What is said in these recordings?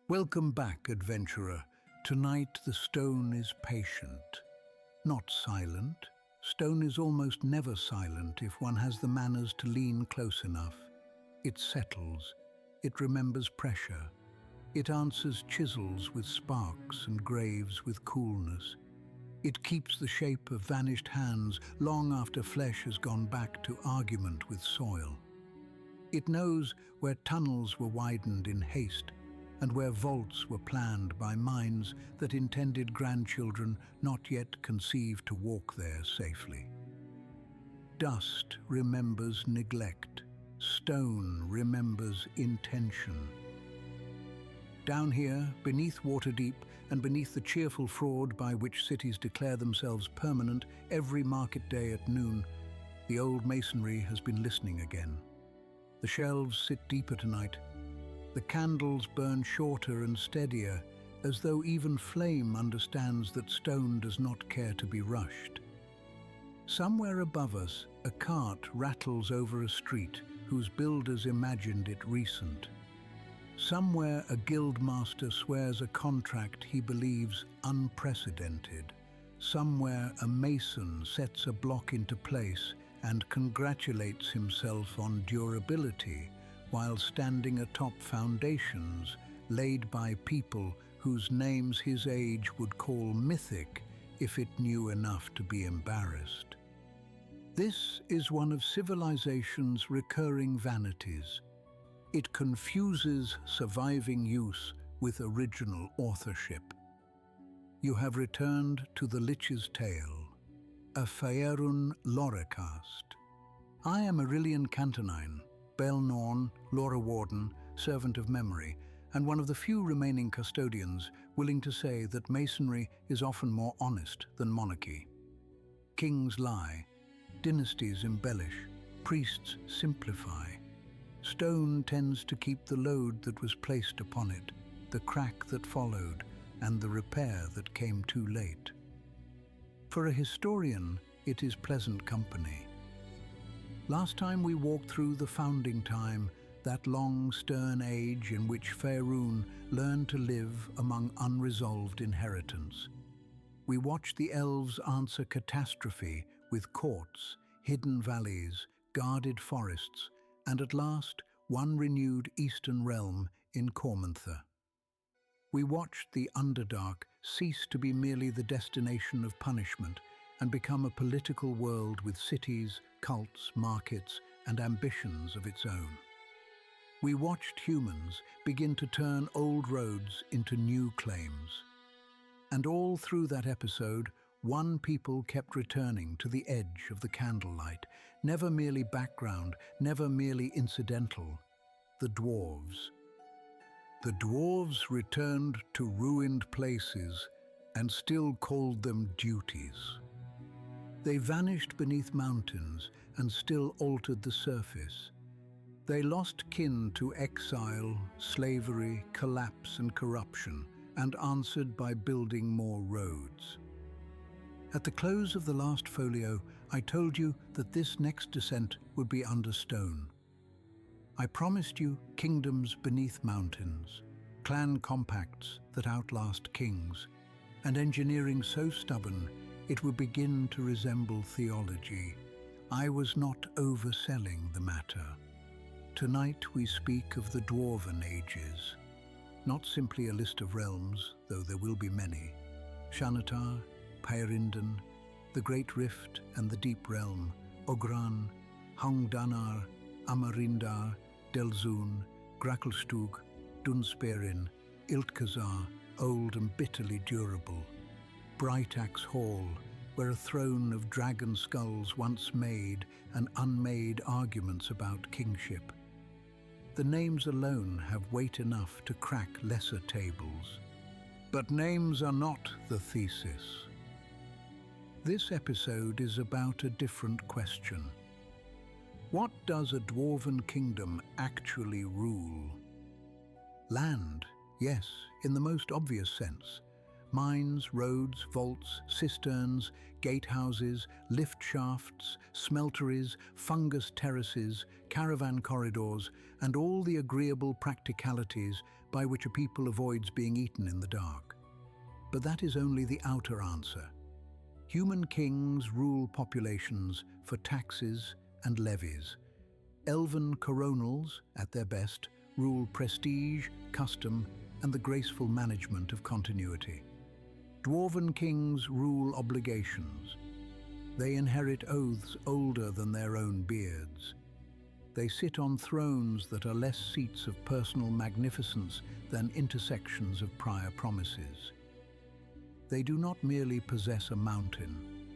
Welcome back, adventurer. Tonight the stone is patient, not silent. Stone is almost never silent if one has the manners to lean close enough. It settles. It remembers pressure. It answers chisels with sparks and graves with coolness. It keeps the shape of vanished hands long after flesh has gone back to argument with soil. It knows where tunnels were widened in haste and where vaults were planned by minds that intended grandchildren not yet conceived to walk there safely. Dust remembers neglect. Stone remembers intention. Down here, beneath Waterdeep and beneath the cheerful fraud by which cities declare themselves permanent every market day at noon, the old masonry has been listening again. The shelves sit deeper tonight. The candles burn shorter and steadier, as though even flame understands that stone does not care to be rushed. Somewhere above us, a cart rattles over a street whose builders imagined it recent. Somewhere a guildmaster swears a contract he believes unprecedented. Somewhere a mason sets a block into place and congratulates himself on durability while standing atop foundations laid by people whose names his age would call mythic if it knew enough to be embarrassed. This is one of civilization's recurring vanities. It confuses surviving use with original authorship. You have returned to the Lich's tale, a Faerûn Lorecast. I am Aurelian Cantonine, Belnorn, Laura Warden, servant of memory, and one of the few remaining custodians willing to say that masonry is often more honest than monarchy. Kings lie, dynasties embellish, priests simplify. Stone tends to keep the load that was placed upon it, the crack that followed, and the repair that came too late. For a historian, it is pleasant company. Last time we walked through the founding time, that long, stern age in which Faerûn learned to live among unresolved inheritance. We watched the elves answer catastrophe with courts, hidden valleys, guarded forests, and at last, one renewed eastern realm in Cormantha. We watched the Underdark cease to be merely the destination of punishment and become a political world with cities, cults, markets, and ambitions of its own. We watched humans begin to turn old roads into new claims. And all through that episode, one people kept returning to the edge of the candlelight, never merely background, never merely incidental, the dwarves. The dwarves returned to ruined places and still called them duties. They vanished beneath mountains and still altered the surface. They lost kin to exile, slavery, collapse and corruption, and answered by building more roads. At the close of the last folio, I told you that this next descent would be under stone. I promised you kingdoms beneath mountains, clan compacts that outlast kings, and engineering so stubborn it would begin to resemble theology. I was not overselling the matter. Tonight we speak of the Dwarven ages, not simply a list of realms, though there will be many. Shanatar, Pairinden, the Great Rift and the Deep Realm, Ogran, Hungdanar, Amarindar, Delzun, Gracklstug, Dunsperin, Iltkazar, old and bitterly durable. Brightaxe Hall, where a throne of dragon skulls once made and unmade arguments about kingship. The names alone have weight enough to crack lesser tables. But names are not the thesis. This episode is about a different question. What does a Dwarven kingdom actually rule? Land, yes, in the most obvious sense, Mines, roads, vaults, cisterns, gatehouses, lift shafts, smelteries, fungus terraces, caravan corridors, and all the agreeable practicalities by which a people avoids being eaten in the dark. But that is only the outer answer. Human kings rule populations for taxes and levies. Elven coronals, at their best, rule prestige, custom, and the graceful management of continuity. Dwarven kings rule obligations. They inherit oaths older than their own beards. They sit on thrones that are less seats of personal magnificence than intersections of prior promises. They do not merely possess a mountain.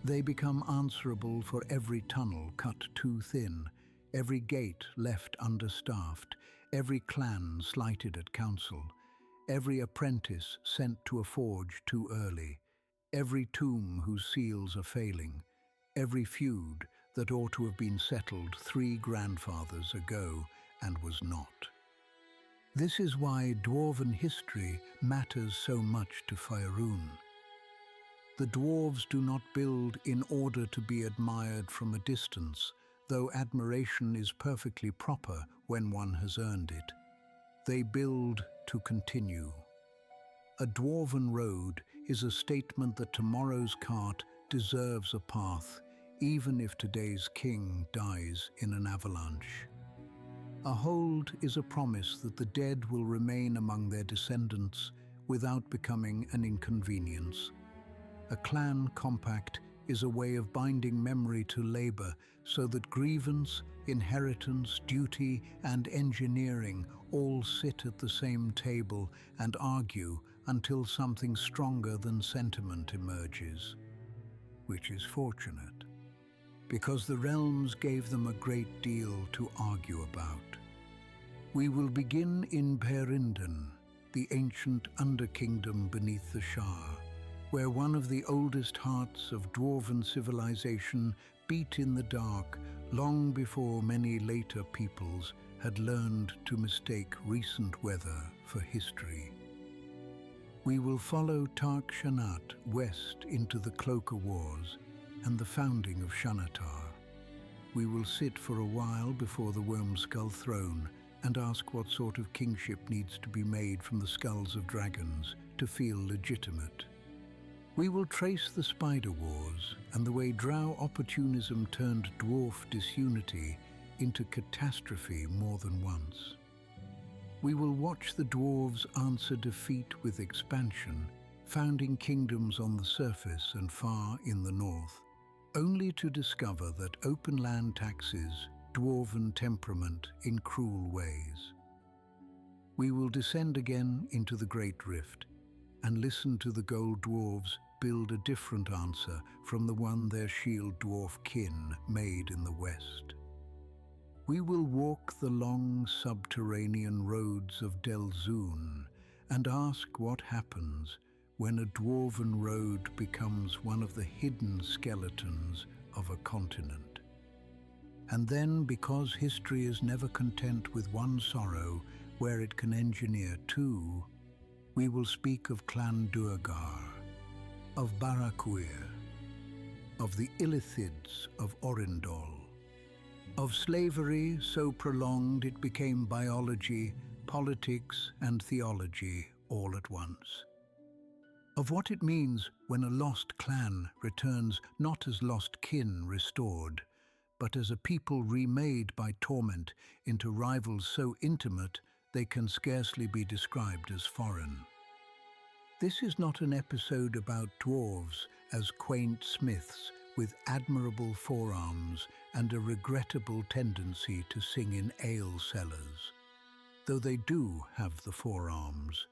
They become answerable for every tunnel cut too thin, every gate left understaffed, every clan slighted at council, every apprentice sent to a forge too early, every tomb whose seals are failing, every feud that ought to have been settled 3 grandfathers ago and was not. This is why Dwarven history matters so much to Faerûn. The dwarves do not build in order to be admired from a distance, though admiration is perfectly proper when one has earned it. They build to continue. A dwarven road is a statement that tomorrow's cart deserves a path, even if today's king dies in an avalanche. A hold is a promise that the dead will remain among their descendants without becoming an inconvenience. A clan compact is a way of binding memory to labor so that grievance, inheritance, duty, and engineering all sit at the same table and argue until something stronger than sentiment emerges, which is fortunate, because the realms gave them a great deal to argue about. We will begin in Peryndon, the ancient underkingdom beneath the Shah, where one of the oldest hearts of dwarven civilization beat in the dark long before many later peoples had learned to mistake recent weather for history. We will follow Tark Shanat west into the Cloaker Wars and the founding of Shanatar. We will sit for a while before the Wormskull throne and ask what sort of kingship needs to be made from the skulls of dragons to feel legitimate. We will trace the Spider Wars and the way drow opportunism turned dwarf disunity into catastrophe more than once. We will watch the dwarves answer defeat with expansion, founding kingdoms on the surface and far in the north, only to discover that open land taxes dwarven temperament in cruel ways. We will descend again into the Great Rift and listen to the Gold Dwarves build a different answer from the one their shield dwarf kin made in the west. We will walk the long subterranean roads of Delzoun and ask what happens when a dwarven road becomes one of the hidden skeletons of a continent. And then, because history is never content with one sorrow where it can engineer 2, we will speak of Clan Duergar, of Barakuir, of the Illithids of Orindol, of slavery so prolonged it became biology, politics, and theology all at once. Of what it means when a lost clan returns not as lost kin restored, but as a people remade by torment into rivals so intimate they can scarcely be described as foreign. This is not an episode about dwarves as quaint smiths with admirable forearms and a regrettable tendency to sing in ale cellars, though they do have the forearms.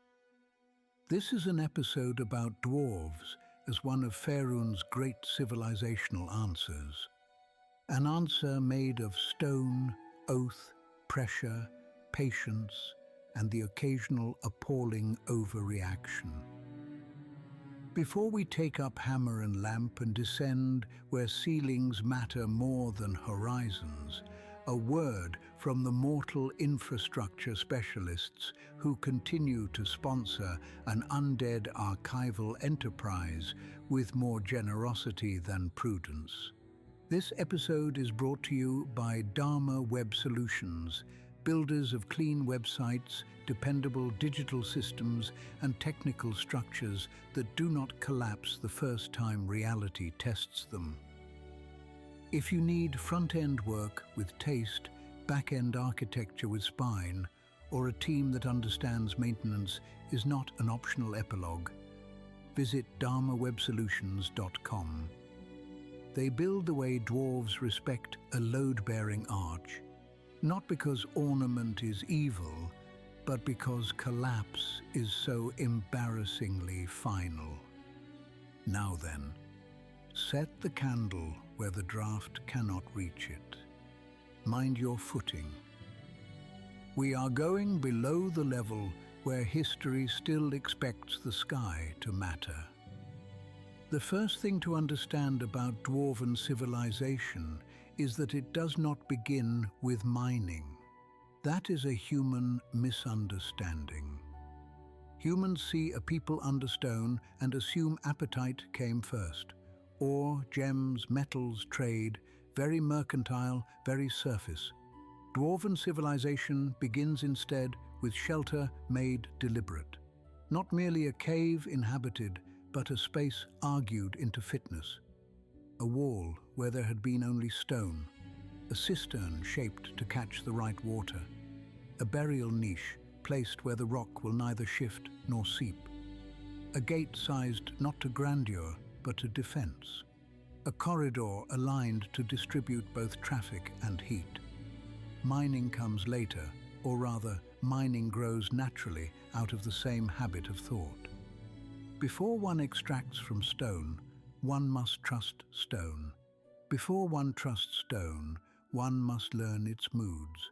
This is an episode about dwarves as one of Faerûn's great civilizational answers. An answer made of stone, oath, pressure, patience, and the occasional appalling overreaction. Before we take up hammer and lamp and descend where ceilings matter more than horizons, a word from the mortal infrastructure specialists who continue to sponsor an undead archival enterprise with more generosity than prudence. This episode is brought to you by Dharma Web Solutions, builders of clean websites, dependable digital systems, and technical structures that do not collapse the first time reality tests them. If you need front-end work with taste, back-end architecture with spine, or a team that understands maintenance is not an optional epilogue, visit dharmawebsolutions.com. They build the way dwarves respect a load-bearing arch, not because ornament is evil, but because collapse is so embarrassingly final. Now then, set the candle where the draft cannot reach it. Mind your footing. We are going below the level where history still expects the sky to matter. The first thing to understand about Dwarven civilization is that it does not begin with mining. That is a human misunderstanding. Humans see a people under stone and assume appetite came first. Ore, gems, metals, trade, very mercantile, very surface. Dwarven civilization begins instead with shelter made deliberate. Not merely a cave inhabited, but a space argued into fitness. A wall where there had been only stone. A cistern shaped to catch the right water. A burial niche placed where the rock will neither shift nor seep. A gate sized not to grandeur, but to defense. A corridor aligned to distribute both traffic and heat. Mining comes later, or rather, mining grows naturally out of the same habit of thought. Before one extracts from stone, one must trust stone. Before one trusts stone, one must learn its moods.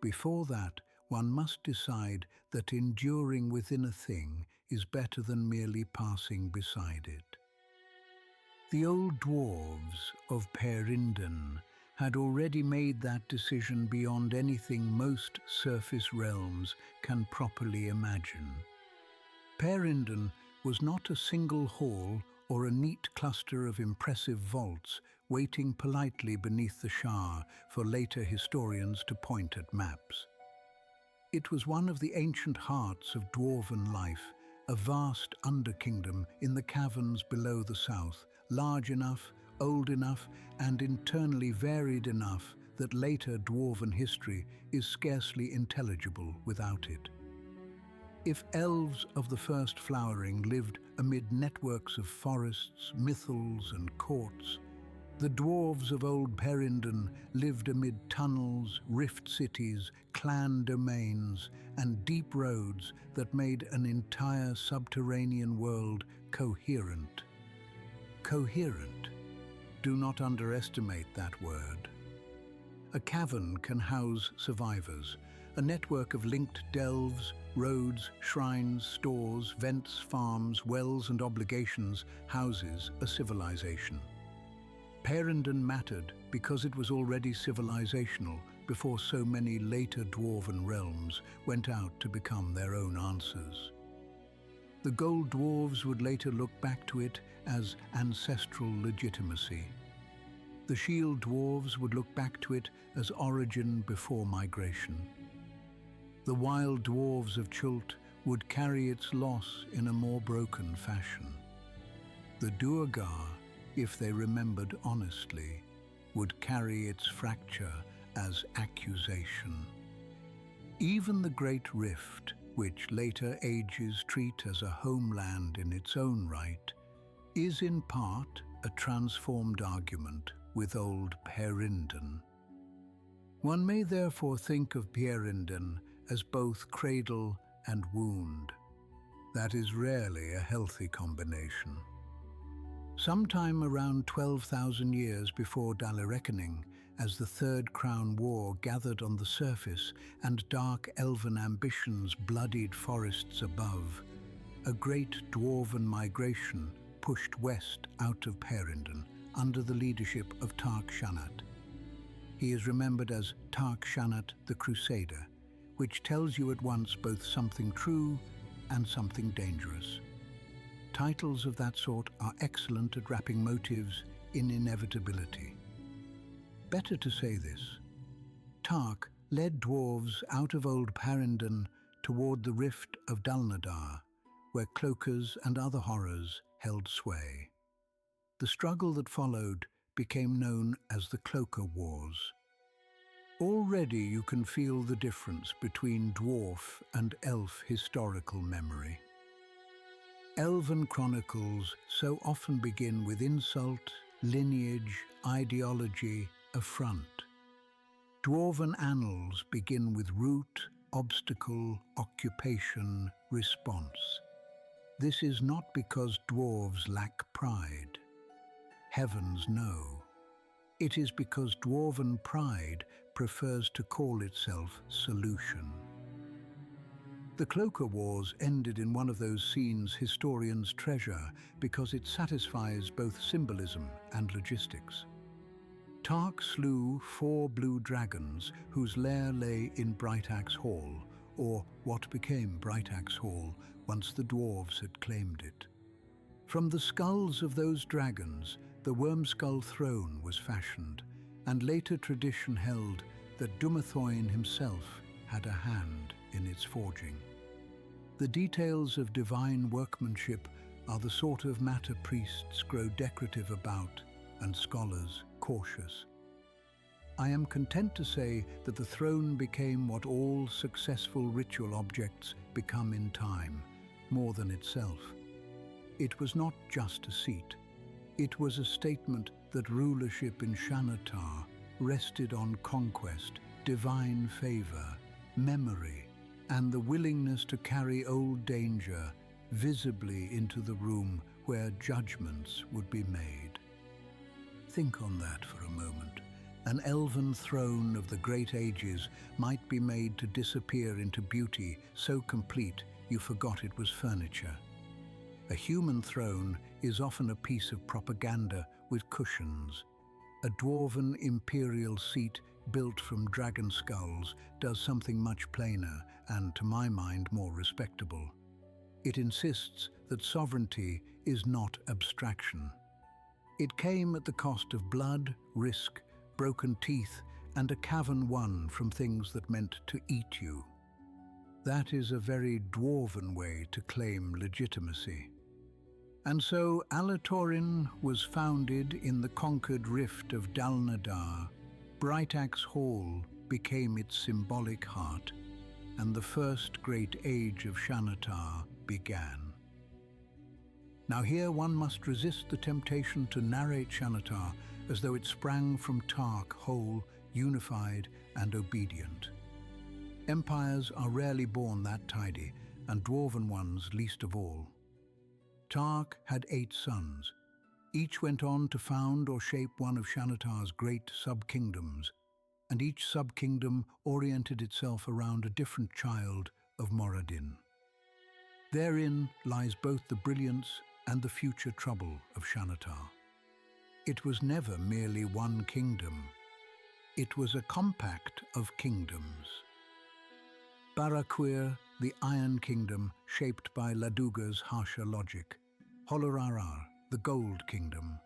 Before that, one must decide that enduring within a thing is better than merely passing beside it. The old dwarves of Faerûn had already made that decision beyond anything most surface realms can properly imagine. Faerûn was not a single hall or a neat cluster of impressive vaults waiting politely beneath the shower for later historians to point at maps. It was one of the ancient hearts of dwarven life, a vast underkingdom in the caverns below the south, large enough, old enough, and internally varied enough that later dwarven history is scarcely intelligible without it. If elves of the first flowering lived amid networks of forests, mythals, and courts, the dwarves of old Faerûn lived amid tunnels, rift cities, clan domains, and deep roads that made an entire subterranean world coherent. Coherent. Do not underestimate that word. A cavern can house survivors, a network of linked delves, roads, shrines, stores, vents, farms, wells, and obligations houses a civilization. Faerûn mattered because it was already civilizational before so many later dwarven realms went out to become their own answers. The gold dwarves would later look back to it as ancestral legitimacy. The shield dwarves would look back to it as origin before migration. The wild dwarves of Chult would carry its loss in a more broken fashion. The Duergar, if they remembered honestly, would carry its fracture as accusation. Even the Great Rift, which later ages treat as a homeland in its own right, is in part a transformed argument with old Faerûn. One may therefore think of Faerûn as both cradle and wound. That is rarely a healthy combination. Sometime around 12,000 years before Reckoning, as the Third Crown War gathered on the surface and dark elven ambitions bloodied forests above, a great dwarven migration pushed west out of Faerûn under the leadership of Tark Shanat. He is remembered as Tark Shanat the Crusader, which tells you at once both something true and something dangerous. Titles of that sort are excellent at wrapping motives in inevitability. Better to say this. Tark led dwarves out of Old Parindon toward the rift of Dulnadar, where cloakers and other horrors held sway. The struggle that followed became known as the Cloaker Wars. Already you can feel the difference between dwarf and elf historical memory. Elven chronicles so often begin with insult, lineage, ideology, affront. Dwarven annals begin with root, obstacle, occupation, response. This is not because dwarves lack pride. Heavens no. It is because dwarven pride prefers to call itself solution. The Cloaker Wars ended in one of those scenes historians treasure because it satisfies both symbolism and logistics. Tark slew 4 blue dragons whose lair lay in Brightaxe Hall, or what became Brightaxe Hall once the dwarves had claimed it. From the skulls of those dragons, the Wormskull throne was fashioned, and later tradition held that Dumathoin himself had a hand in its forging. The details of divine workmanship are the sort of matter priests grow decorative about and scholars cautious. I am content to say that the throne became what all successful ritual objects become in time, more than itself. It was not just a seat. It was a statement that rulership in Shanatar rested on conquest, divine favor, memory, and the willingness to carry old danger visibly into the room where judgments would be made. Think on that for a moment. An elven throne of the great ages might be made to disappear into beauty so complete you forgot it was furniture. A human throne is often a piece of propaganda with cushions. A dwarven imperial seat built from dragon skulls does something much plainer and, to my mind, more respectable. It insists that sovereignty is not abstraction. It came at the cost of blood, risk, broken teeth, and a cavern won from things that meant to eat you. That is a very dwarven way to claim legitimacy. And so Alatorin was founded in the conquered rift of Dulnadar. Brightaxe Hall became its symbolic heart, and the first great age of Shanatar began. Now here one must resist the temptation to narrate Shanatar as though it sprang from Tark, whole, unified, and obedient. Empires are rarely born that tidy, and dwarven ones least of all. Tark had 8 sons. Each went on to found or shape one of Shanatar's great sub-kingdoms, and each sub-kingdom oriented itself around a different child of Moradin. Therein lies both the brilliance and the future trouble of Shanatar. It was never merely one kingdom. It was a compact of kingdoms. Baraquir, the Iron Kingdom, shaped by Laduga's harsher logic. Holorarar, the Gold Kingdom.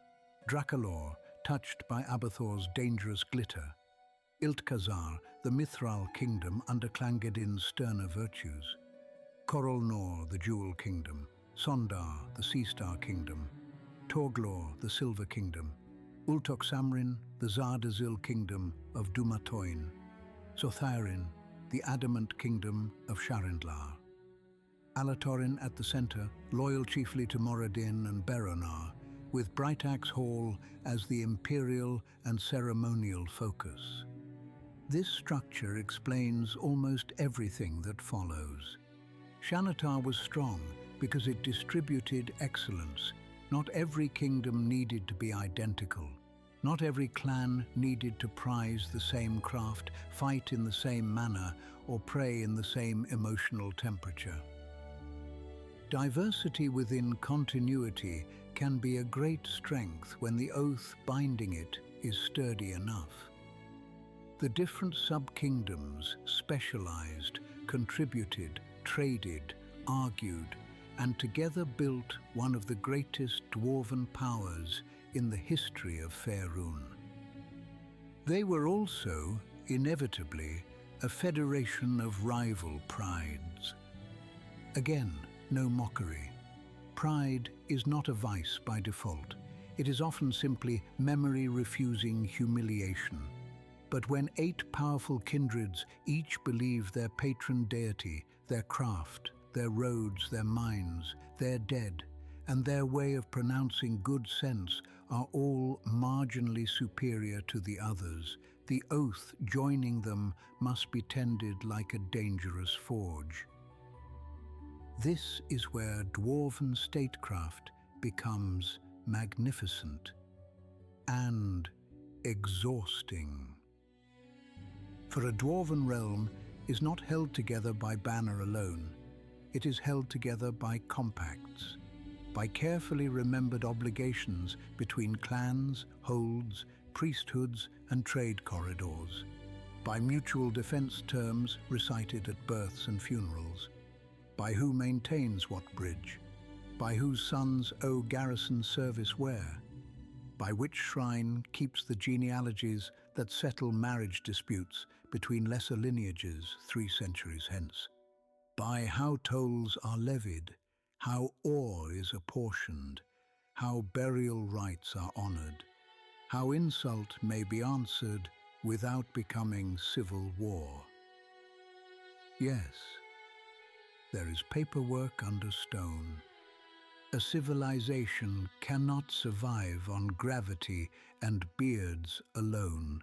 Drakalor, touched by Abathor's dangerous glitter. Iltkazar, the Mithral Kingdom under Clangedin's sterner virtues. Korolnor, the Jewel Kingdom. Sondar, the Sea-Star Kingdom. Torglor, the Silver Kingdom. Ultoksamrin, the Zardazil Kingdom of Dumathoin. Sotharin, the Adamant Kingdom of Sharindlar. Alatorin at the center, loyal chiefly to Moradin and Beronar, with Brightaxe Hall as the imperial and ceremonial focus. This structure explains almost everything that follows. Shanatar was strong because it distributed excellence. Not every kingdom needed to be identical. Not every clan needed to prize the same craft, fight in the same manner, or pray in the same emotional temperature. Diversity within continuity can be a great strength when the oath binding it is sturdy enough. The different sub-kingdoms specialized, contributed, traded, argued, and together built one of the greatest dwarven powers in the history of Faerûn. They were also, inevitably, a federation of rival prides. Again, no mockery. Pride is not a vice by default. It is often simply memory-refusing humiliation. But when 8 powerful kindreds each believe their patron deity, their craft, their roads, their mines, their dead, and their way of pronouncing good sense are all marginally superior to the others, the oath joining them must be tended like a dangerous forge. This is where dwarven statecraft becomes magnificent and exhausting. For a dwarven realm is not held together by banner alone. It is held together by compacts, by carefully remembered obligations between clans, holds, priesthoods, and trade corridors, by mutual defense terms recited at births and funerals, by who maintains what bridge, by whose sons owe garrison service where, by which shrine keeps the genealogies that settle marriage disputes between lesser lineages 3 centuries hence, by how tolls are levied, how ore is apportioned, how burial rites are honored, how insult may be answered without becoming civil war. Yes, there is paperwork under stone. A civilization cannot survive on gravity and beards alone.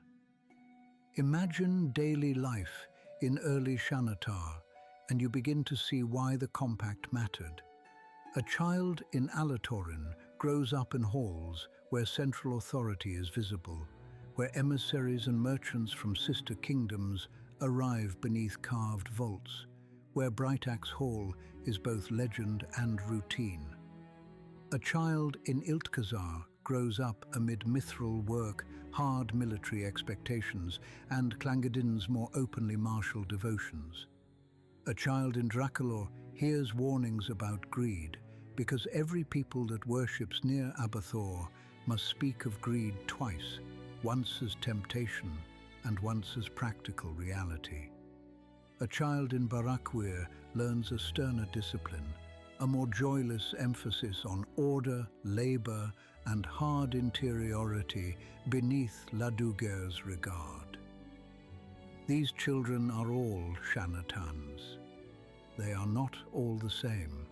Imagine daily life in early Xanatar, and you begin to see why the compact mattered. A child in Alatorin grows up in halls where central authority is visible, where emissaries and merchants from sister kingdoms arrive beneath carved vaults, where Brightaxe Hall is both legend and routine. A child in Iltkazar grows up amid mithril work, hard military expectations, and Clangadin's more openly martial devotions. A child in Draculor hears warnings about greed, because every people that worships near Abathor must speak of greed twice, once as temptation and once as practical reality. A child in Barakwir learns a sterner discipline, a more joyless emphasis on order, labor, and hard interiority beneath Laduger's regard. These children are all Xanatans. They are not all the same.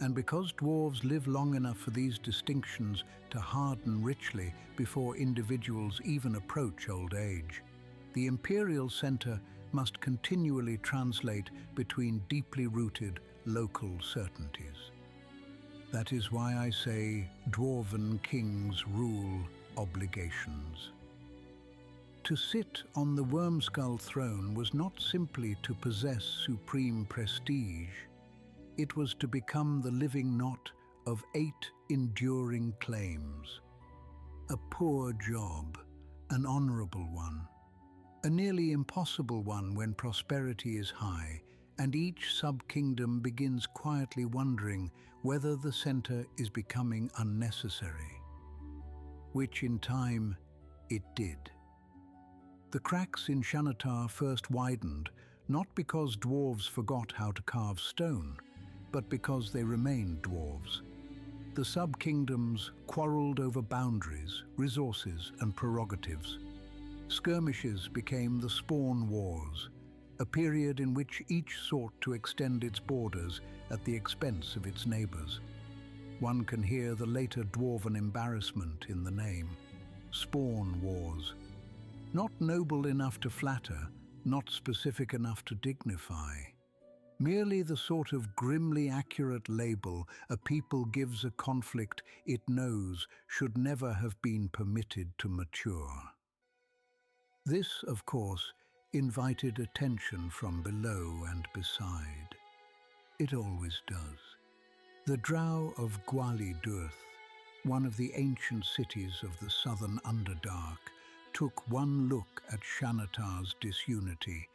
And because dwarves live long enough for these distinctions to harden richly before individuals even approach old age, the imperial center must continually translate between deeply rooted local certainties. That is why I say dwarven kings rule obligations. To sit on the Wormskull throne was not simply to possess supreme prestige. It was to become the living knot of 8 enduring claims. A poor job, an honorable one, a nearly impossible one when prosperity is high, and each sub-kingdom begins quietly wondering whether the center is becoming unnecessary. Which in time, it did. The cracks in Xanatar first widened, not because dwarves forgot how to carve stone, but because they remained dwarves. The sub-kingdoms quarreled over boundaries, resources, and prerogatives. Skirmishes became the Spawn Wars, a period in which each sought to extend its borders at the expense of its neighbors. One can hear the later dwarven embarrassment in the name. Spawn Wars. Not noble enough to flatter, not specific enough to dignify. Merely the sort of grimly accurate label a people gives a conflict it knows should never have been permitted to mature. This, of course, invited attention from below and beside. It always does. The Drow of Gwali Durth, one of the ancient cities of the southern Underdark, took one look at Xanatar's disunity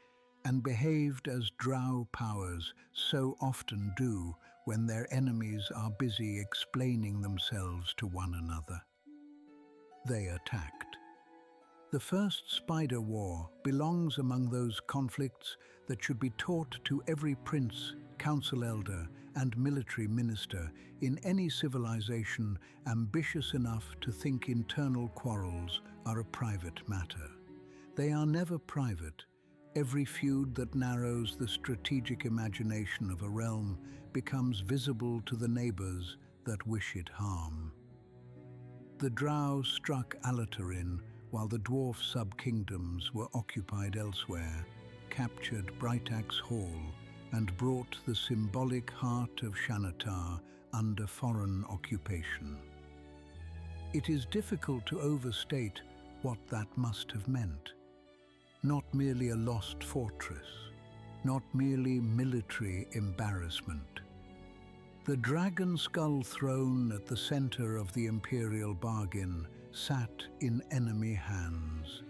and behaved as drow powers so often do when their enemies are busy explaining themselves to one another. They attacked. The First Spider War belongs among those conflicts that should be taught to every prince, council elder, and military minister in any civilization ambitious enough to think internal quarrels are a private matter. They are never private. Every feud that narrows the strategic imagination of a realm becomes visible to the neighbors that wish it harm. The Drow struck Alatarin while the dwarf sub-kingdoms were occupied elsewhere, captured Brightac's Hall, and brought the symbolic heart of Xanatar under foreign occupation. It is difficult to overstate what that must have meant. Not merely a lost fortress, not merely military embarrassment. The dragon skull throne at the center of the imperial bargain sat in enemy hands.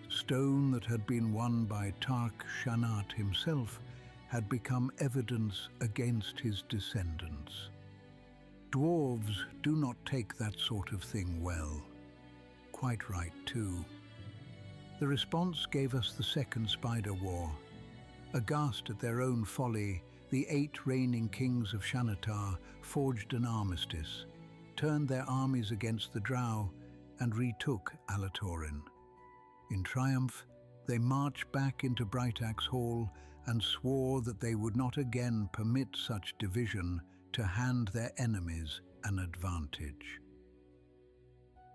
Stone that had been won by Tark Shanat himself had become evidence against his descendants. Dwarves do not take that sort of thing well. Quite right, too. The response gave us the Second Spider War. Aghast at their own folly, the 8 reigning kings of Xanatar forged an armistice, turned their armies against the Drow, and retook Alatorin. In triumph, they marched back into Brightac's Hall and swore that they would not again permit such division to hand their enemies an advantage.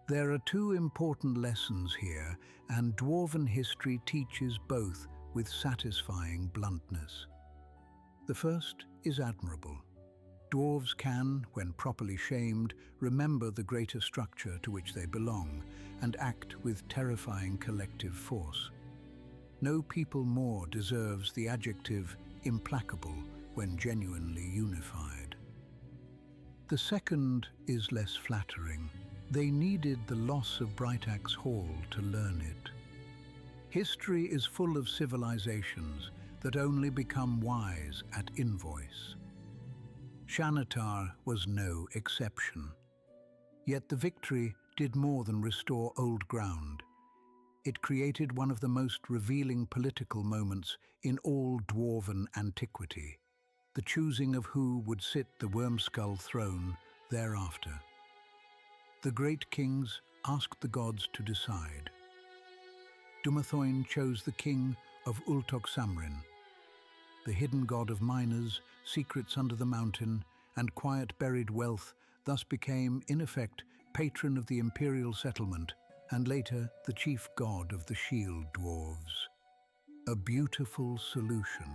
There are 2 important lessons here, and Dwarven history teaches both with satisfying bluntness. The first is admirable. Dwarves can, when properly shamed, remember the greater structure to which they belong and act with terrifying collective force. No people more deserves the adjective implacable when genuinely unified. The second is less flattering. They needed the loss of Brightac's Hall to learn it. History is full of civilizations that only become wise at invoice. Xanatar was no exception. Yet the victory did more than restore old ground. It created one of the most revealing political moments in all Dwarven antiquity, the choosing of who would sit the Wormskull throne thereafter. The great kings asked the gods to decide. Dumathoin chose the king of Ultok Samrin. The hidden god of miners, secrets under the mountain, and quiet buried wealth thus became, in effect, patron of the imperial settlement, and later the chief god of the shield dwarves. A beautiful solution,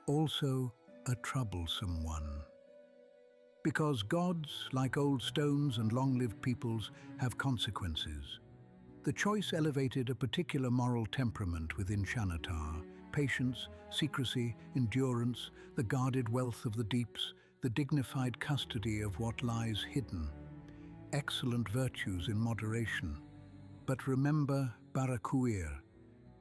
also a troublesome one. Because gods, like old stones and long-lived peoples, have consequences. The choice elevated a particular moral temperament within Xanatar: patience, secrecy, endurance, the guarded wealth of the deeps, the dignified custody of what lies hidden. Excellent virtues in moderation. But remember Barakuir,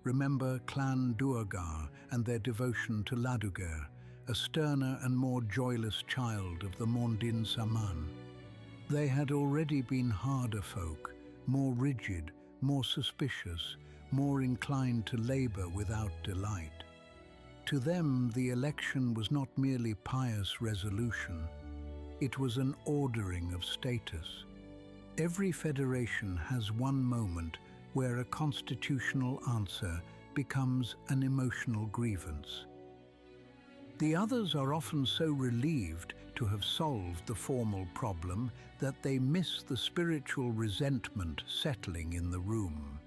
remember Clan Duergar and their devotion to Laduger, a sterner and more joyless child of the Mondin Saman. They had already been harder folk, more rigid, more suspicious, more inclined to labor without delight. To them, the election was not merely pious resolution. It was an ordering of status. Every federation has one moment where a constitutional answer becomes an emotional grievance. The others are often so relieved to have solved the formal problem that they miss the spiritual resentment settling in the room.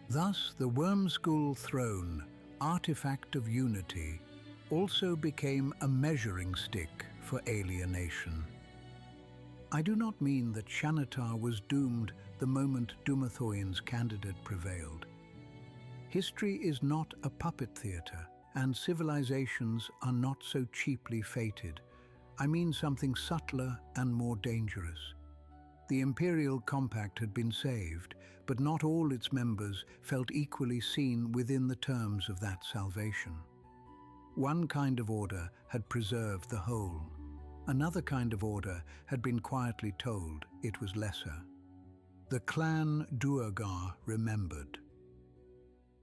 Thus, the Wormskull throne, artifact of unity, also became a measuring stick for alienation. I do not mean that Xanatar was doomed the moment Dumathoin's candidate prevailed. History is not a puppet theatre, and civilizations are not so cheaply fated. I mean something subtler and more dangerous. The Imperial Compact had been saved, but not all its members felt equally seen within the terms of that salvation. One kind of order had preserved the whole. Another kind of order had been quietly told it was lesser. The clan Duergar remembered.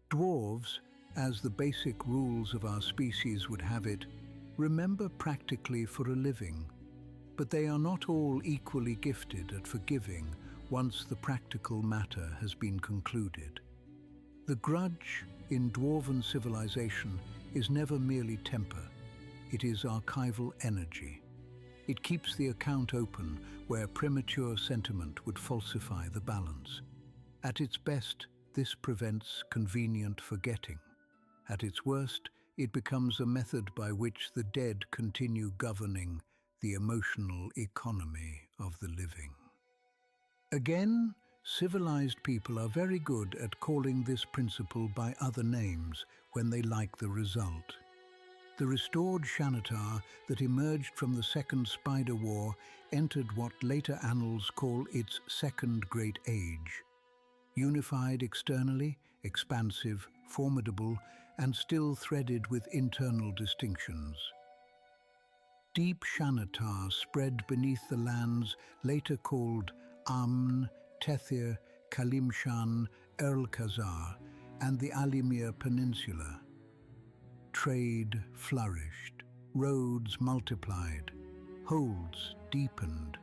Dwarves, as the basic rules of our species would have it, remember practically for a living, but they are not all equally gifted at forgiving once the practical matter has been concluded. The grudge in Dwarven civilization is never merely temper, it is archival energy. It keeps the account open where premature sentiment would falsify the balance. At its best, this prevents convenient forgetting. At its worst, it becomes a method by which the dead continue governing the emotional economy of the living. Again, civilized people are very good at calling this principle by other names when they like the result. The restored Xanatar that emerged from the Second Spider War entered what later annals call its Second Great Age. Unified externally, expansive, formidable, and still threaded with internal distinctions. Deep Xanatar spread beneath the lands later called Amn, Tethir, Kalimshan, Erlkazar, and the Alimir Peninsula. Trade flourished, roads multiplied, holds deepened.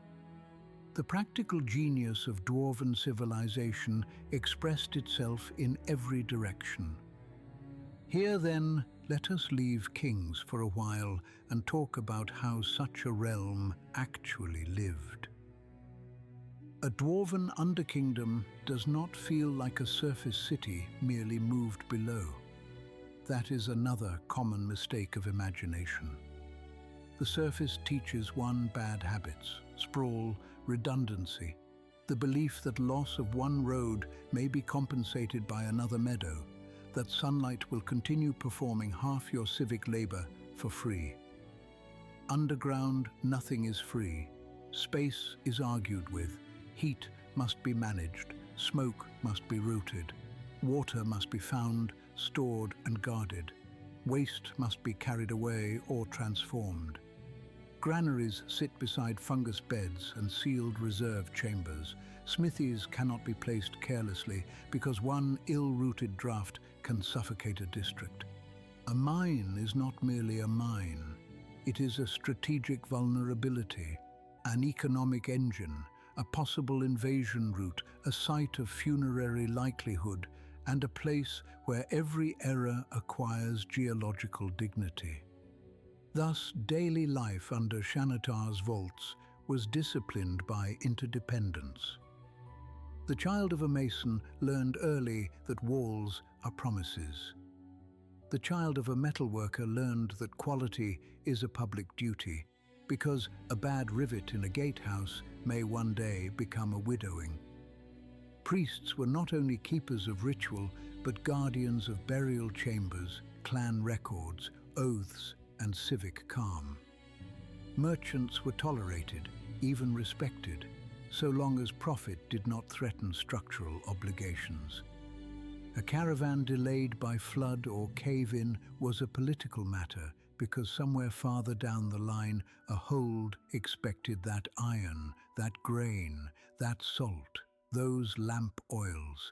The practical genius of Dwarven civilization expressed itself in every direction. Here then, let us leave kings for a while and talk about how such a realm actually lived. A Dwarven underkingdom does not feel like a surface city merely moved below. That is another common mistake of imagination. The surface teaches one bad habits, sprawl, redundancy, the belief that loss of one road may be compensated by another meadow, that sunlight will continue performing half your civic labor for free. Underground, nothing is free. Space is argued with. Heat must be managed. Smoke must be routed. Water must be found, stored and guarded. Waste must be carried away or transformed. Granaries sit beside fungus beds and sealed reserve chambers. Smithies cannot be placed carelessly because one ill-rooted draft can suffocate a district. A mine is not merely a mine. It is a strategic vulnerability, an economic engine, a possible invasion route, a site of funerary likelihood, and a place where every error acquires geological dignity. Thus, daily life under Xanatar's vaults was disciplined by interdependence. The child of a mason learned early that walls are promises. The child of a metalworker learned that quality is a public duty, because a bad rivet in a gatehouse may one day become a widowing. Priests were not only keepers of ritual, but guardians of burial chambers, clan records, oaths, and civic calm. Merchants were tolerated, even respected, so long as profit did not threaten structural obligations. A caravan delayed by flood or cave-in was a political matter because somewhere farther down the line a hold expected that iron, that grain, that salt, those lamp oils.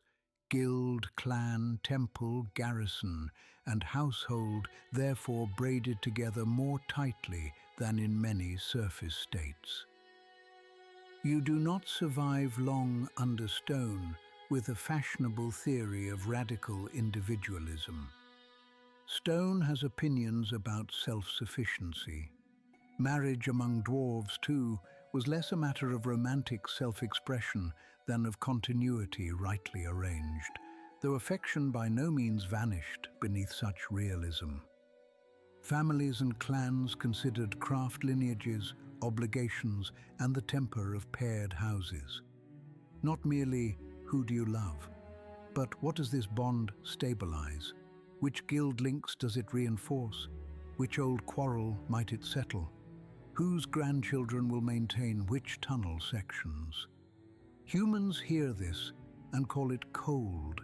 Guild, clan, temple, garrison, and household therefore braided together more tightly than in many surface states. You do not survive long under stone with a fashionable theory of radical individualism. Stone has opinions about self-sufficiency. Marriage among dwarves, too, was less a matter of romantic self-expression than of continuity rightly arranged, though affection by no means vanished beneath such realism. Families and clans considered craft lineages, obligations, and the temper of paired houses. Not merely, who do you love? But what does this bond stabilize? Which guild links does it reinforce? Which old quarrel might it settle? Whose grandchildren will maintain which tunnel sections? Humans hear this, and call it cold.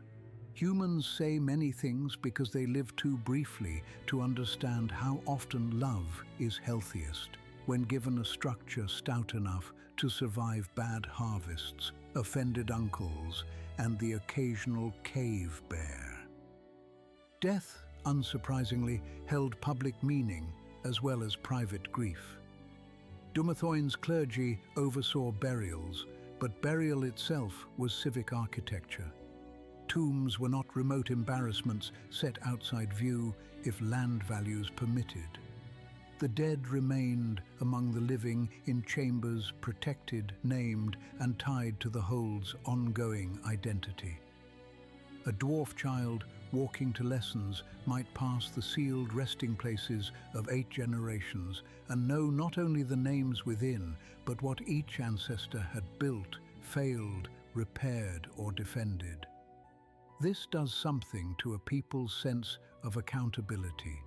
Humans say many things because they live too briefly to understand how often love is healthiest when given a structure stout enough to survive bad harvests, offended uncles, and the occasional cave bear. Death, unsurprisingly, held public meaning as well as private grief. Dumathoin's clergy oversaw burials, but burial itself was civic architecture. Tombs were not remote embarrassments set outside view if land values permitted. The dead remained among the living in chambers protected, named, and tied to the hold's ongoing identity. A dwarf child walking to lessons might pass the sealed resting places of 8 generations and know not only the names within, but what each ancestor had built, failed, repaired, or defended. This does something to a people's sense of accountability.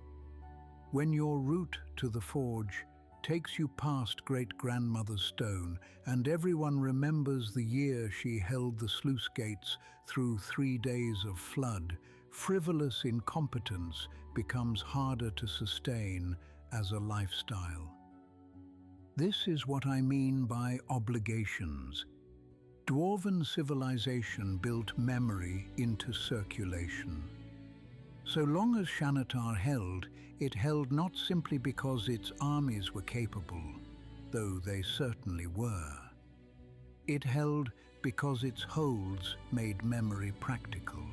When your route to the forge takes you past great-grandmother's stone and everyone remembers the year she held the sluice gates through 3 days of flood, frivolous incompetence becomes harder to sustain as a lifestyle. This is what I mean by obligations. Dwarven civilization built memory into circulation. So long as Xanatar held, it held not simply because its armies were capable, though they certainly were. It held because its holds made memory practical,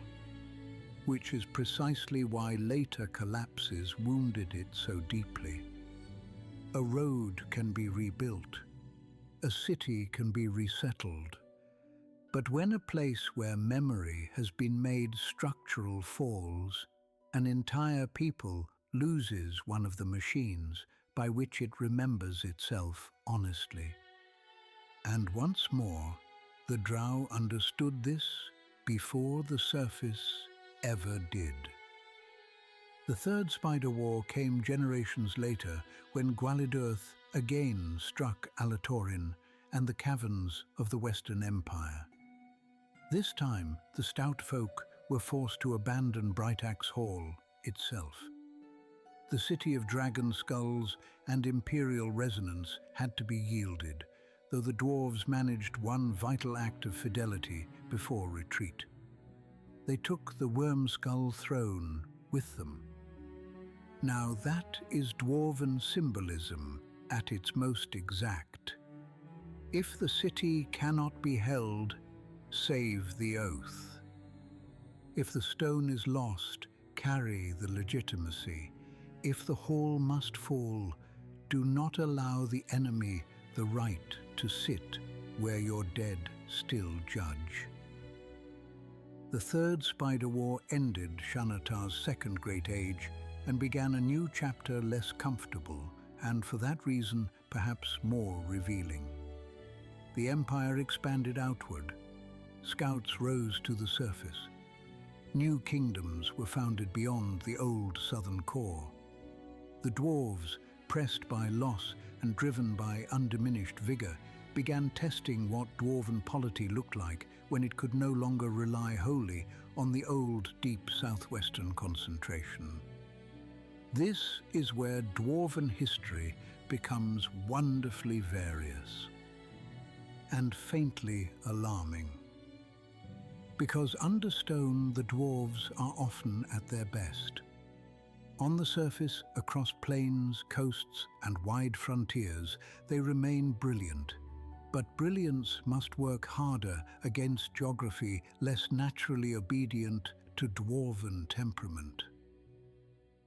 which is precisely why later collapses wounded it so deeply. A road can be rebuilt, a city can be resettled, but when a place where memory has been made structural falls, an entire people loses one of the machines by which it remembers itself honestly. And once more, the Drow understood this before the surface ever did. The Third Spider War came generations later when Gwalydurth again struck Alatorin and the caverns of the Western Empire. This time, the stout folk were forced to abandon Brightaxe Hall itself. The city of dragon skulls and imperial resonance had to be yielded, though the dwarves managed one vital act of fidelity before retreat. They took the Wormskull throne with them. Now that is Dwarven symbolism at its most exact. If the city cannot be held, save the oath. If the stone is lost, carry the legitimacy. If the hall must fall, do not allow the enemy the right to sit where your dead still judge. The Third Spider War ended Xanatar's second great age and began a new chapter less comfortable and, for that reason, perhaps more revealing. The Empire expanded outward. Scouts rose to the surface. New kingdoms were founded beyond the old southern core. The dwarves, pressed by loss and driven by undiminished vigor, began testing what dwarven polity looked like when it could no longer rely wholly on the old, deep southwestern concentration. This is where dwarven history becomes wonderfully various and faintly alarming. Because under stone, the dwarves are often at their best. On the surface, across plains, coasts, and wide frontiers, they remain brilliant. But brilliance must work harder against geography less naturally obedient to dwarven temperament.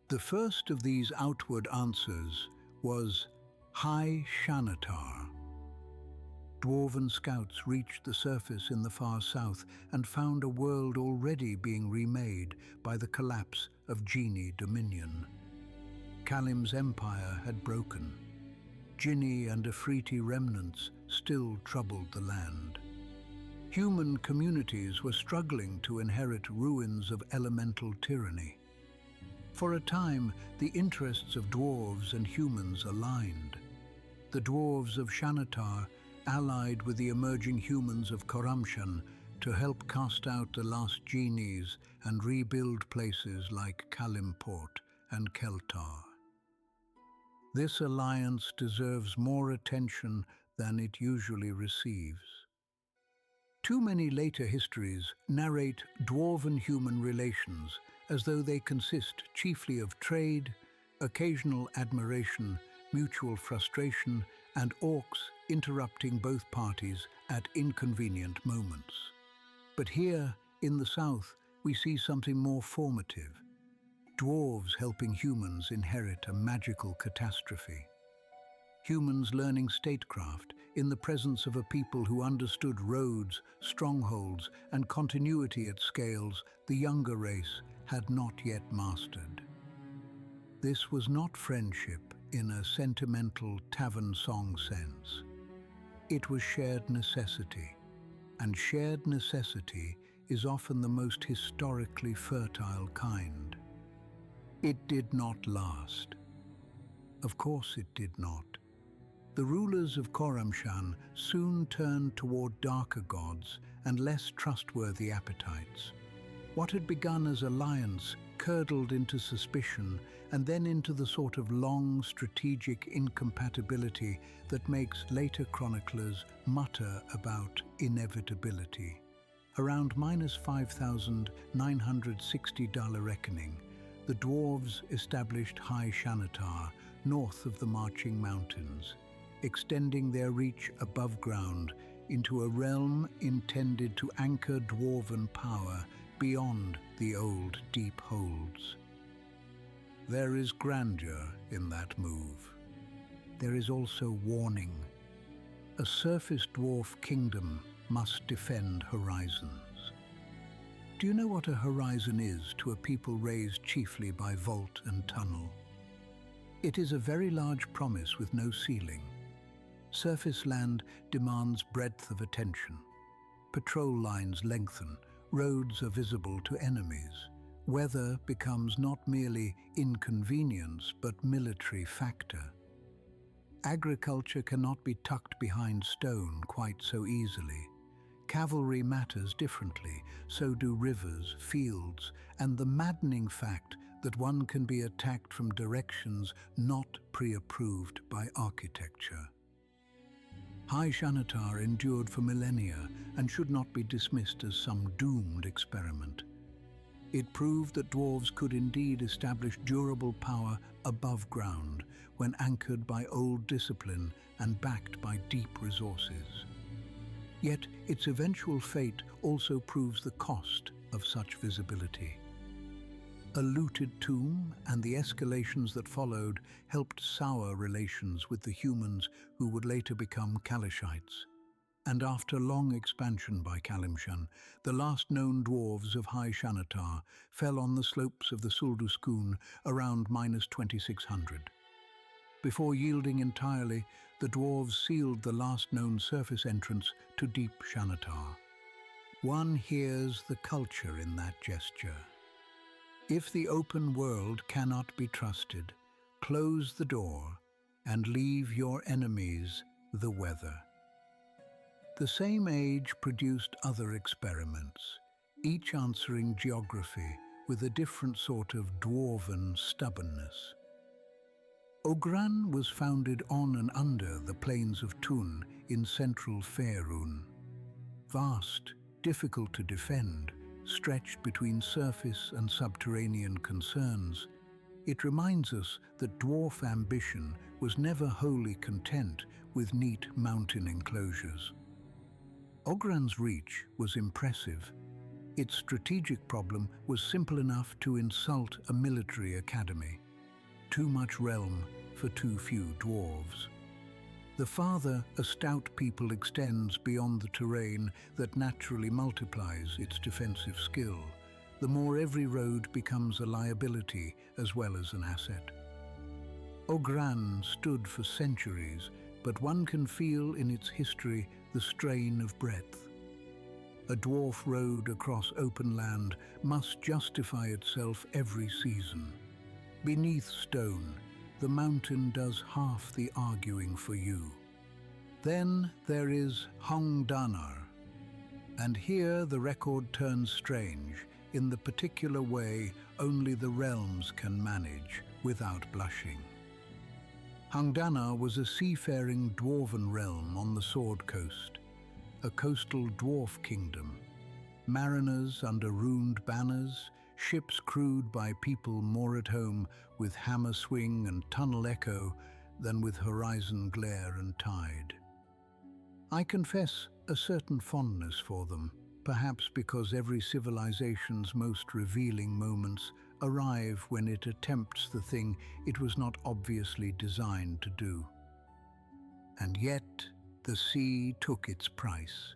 The first of these outward answers was High Xanatar. Dwarven scouts reached the surface in the far south and found a world already being remade by the collapse of Genie dominion. Kalim's empire had broken. Jinni and Afriti remnants still troubled the land. Human communities were struggling to inherit ruins of elemental tyranny. For a time, the interests of dwarves and humans aligned. The dwarves of Xanatar, allied with the emerging humans of Corruption, to help cast out the last genies and rebuild places like Kalimport and Keltar. This alliance deserves more attention than it usually receives. Too many later histories narrate dwarven-human relations as though they consist chiefly of trade, occasional admiration, mutual frustration, and orcs interrupting both parties at inconvenient moments. But here, in the south, we see something more formative. Dwarves helping humans inherit a magical catastrophe. Humans learning statecraft in the presence of a people who understood roads, strongholds, and continuity at scales the younger race had not yet mastered. This was not friendship in a sentimental tavern song sense. It was shared necessity, and shared necessity is often the most historically fertile kind. It did not last. Of course it did not. The rulers of Khorramshan soon turned toward darker gods and less trustworthy appetites. What had begun as alliance curdled into suspicion and then into the sort of long strategic incompatibility that makes later chroniclers mutter about inevitability. Around -5,960 reckoning, the dwarves established High Shanatar north of the Marching Mountains, extending their reach above ground into a realm intended to anchor dwarven power beyond the old deep holds. There is grandeur in that move. There is also warning. A surface dwarf kingdom must defend horizons. Do you know what a horizon is to a people raised chiefly by vault and tunnel? It is a very large promise with no ceiling. Surface land demands breadth of attention. Patrol lines lengthen, roads are visible to enemies. Weather becomes not merely inconvenience but military factor. Agriculture cannot be tucked behind stone quite so easily. Cavalry matters differently, so do rivers, fields, and the maddening fact that one can be attacked from directions not pre-approved by architecture. High Shanatar endured for millennia and should not be dismissed as some doomed experiment. It proved that dwarves could indeed establish durable power above ground when anchored by old discipline and backed by deep resources. Yet its eventual fate also proves the cost of such visibility. A looted tomb and the escalations that followed helped sour relations with the humans who would later become Kalishites. And after long expansion by Kalimshan, the last known dwarves of High Shanatar fell on the slopes of the Sulduskun around -2600. Before yielding entirely, the dwarves sealed the last known surface entrance to Deep Shanatar. One hears the culture in that gesture. If the open world cannot be trusted, close the door and leave your enemies the weather. The same age produced other experiments, each answering geography with a different sort of dwarven stubbornness. Ogran was founded on and under the plains of Tun in central Faerûn. Vast, difficult to defend, stretched between surface and subterranean concerns, it reminds us that dwarf ambition was never wholly content with neat mountain enclosures. Ogran's reach was impressive. Its strategic problem was simple enough to insult a military academy. Too much realm for too few dwarves. The farther a stout people extends beyond the terrain that naturally multiplies its defensive skill, the more every road becomes a liability as well as an asset. Ogran stood for centuries, but one can feel in its history the strain of breadth. A dwarf road across open land must justify itself every season. Beneath stone, the mountain does half the arguing for you. Then there is Hongdanar, And here the record turns strange, in the particular way only the realms can manage without blushing. Hungdana was a seafaring dwarven realm on the Sword Coast, a coastal dwarf kingdom. Mariners under runed banners, ships crewed by people more at home with hammer swing and tunnel echo than with horizon glare and tide. I confess a certain fondness for them, perhaps because every civilization's most revealing moments arrive when it attempts the thing it was not obviously designed to do. And yet, the sea took its price.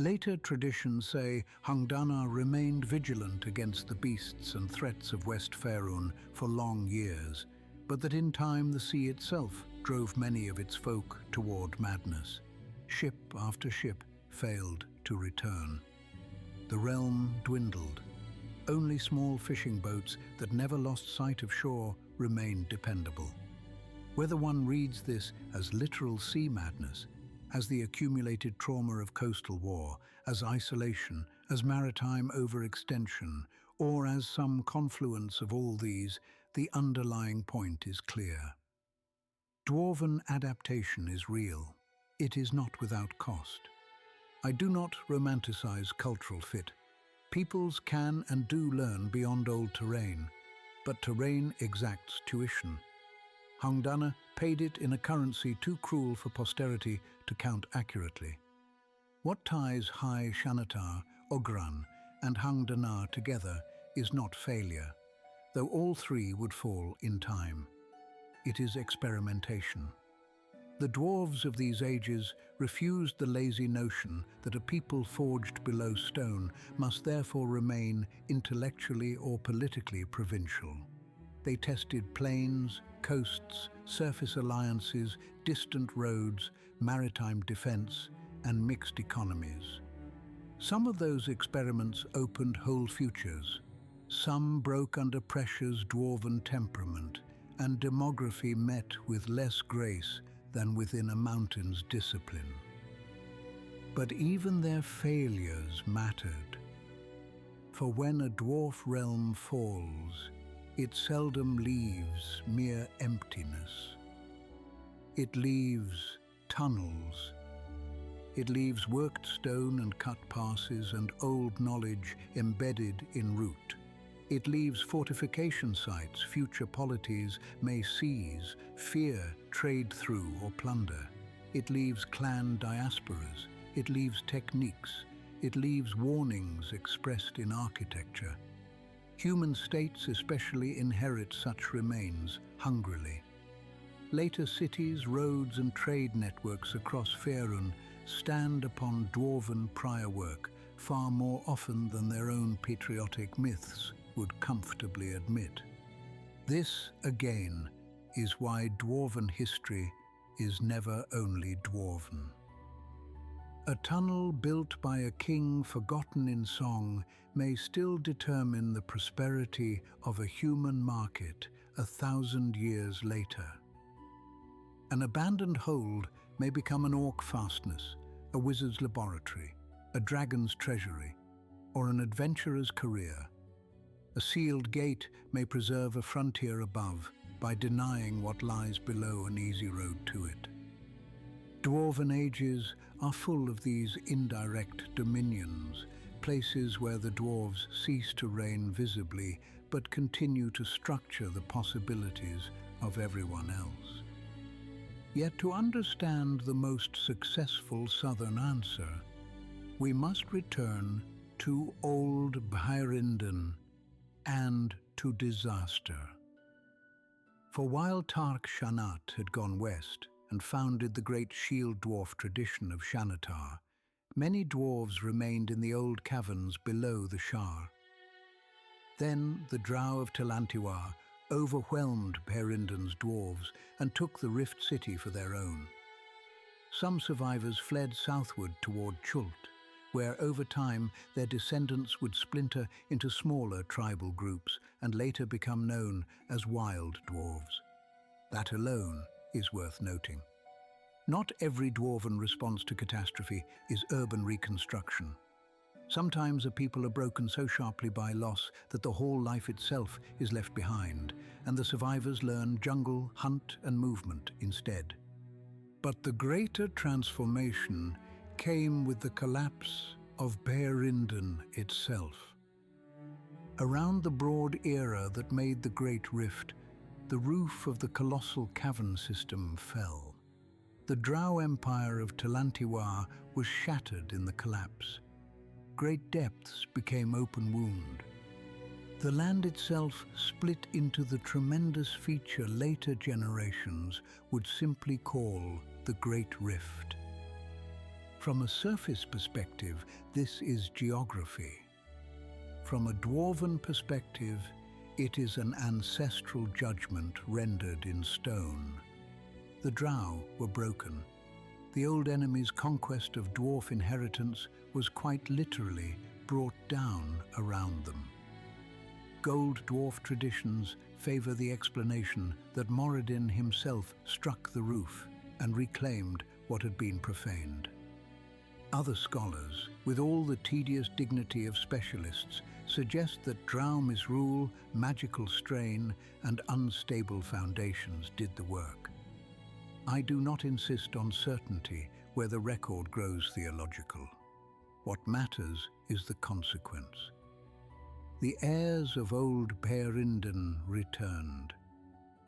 Later traditions say Hungdana remained vigilant against the beasts and threats of West Faerûn for long years, but that in time the sea itself drove many of its folk toward madness. Ship after ship failed to return. The realm dwindled. Only small fishing boats that never lost sight of shore remained dependable. Whether one reads this as literal sea madness, as the accumulated trauma of coastal war, as isolation, as maritime overextension, or as some confluence of all these, the underlying point is clear. Dwarven adaptation is real. It is not without cost. I do not romanticize cultural fit. Peoples can and do learn beyond old terrain, but terrain exacts tuition. Hungdana paid it in a currency too cruel for posterity to count accurately. What ties High Shanatar, Ogran, and Hungdana together is not failure, though all three would fall in time. It is experimentation. The dwarves of these ages refused the lazy notion that a people forged below stone must therefore remain intellectually or politically provincial. They tested plains, coasts, surface alliances, distant roads, maritime defense, and mixed economies. Some of those experiments opened whole futures. Some broke under pressure's dwarven temperament, and demography met with less grace than within a mountain's discipline. But even their failures mattered. For when a dwarf realm falls, it seldom leaves mere emptiness. It leaves tunnels. It leaves worked stone and cut passes and old knowledge embedded in root. It leaves fortification sites future polities may seize, fear, trade through or plunder. It leaves clan diasporas. It leaves techniques. It leaves warnings expressed in architecture. Human states especially inherit such remains hungrily. Later cities, roads and trade networks across Faerûn stand upon dwarven prior work far more often than their own patriotic myths would comfortably admit. This, again, is why dwarven history is never only dwarven. A tunnel built by a king forgotten in song may still determine the prosperity of a human market 1,000 years later. An abandoned hold may become an orc fastness, a wizard's laboratory, a dragon's treasury, or an adventurer's career. A sealed gate may preserve a frontier above by denying what lies below an easy road to it. Dwarven ages are full of these indirect dominions, places where the dwarves cease to reign visibly but continue to structure the possibilities of everyone else. Yet to understand the most successful southern answer, we must return to old Bhairinden and to disaster. For while Tark Shanat had gone west and founded the great shield dwarf tradition of Shanatar, many dwarves remained in the old caverns below the Shar. Then the Drow of Talantiwa overwhelmed Bhairindon's dwarves and took the Rift City for their own. Some survivors fled southward toward Chult, where over time their descendants would splinter into smaller tribal groups and later become known as wild dwarves. That alone is worth noting. Not every dwarven response to catastrophe is urban reconstruction. Sometimes a people are broken so sharply by loss that the whole life itself is left behind, and the survivors learn jungle, hunt, and movement instead. But the greater transformation came with the collapse of Faerûn itself. Around the broad era that made the Great Rift, the roof of the colossal cavern system fell. The Drow empire of Talantiwa was shattered in the collapse. Great depths became open wound. The land itself split into the tremendous feature later generations would simply call the Great Rift. From a surface perspective, this is geography. From a dwarven perspective, it is an ancestral judgment rendered in stone. The Drow were broken. The old enemy's conquest of dwarf inheritance was quite literally brought down around them. Gold dwarf traditions favor the explanation that Moradin himself struck the roof and reclaimed what had been profaned. Other scholars, with all the tedious dignity of specialists, suggest that Drow misrule, magical strain, and unstable foundations did the work. I do not insist on certainty where the record grows theological. What matters is the consequence. The heirs of old Faerûn returned,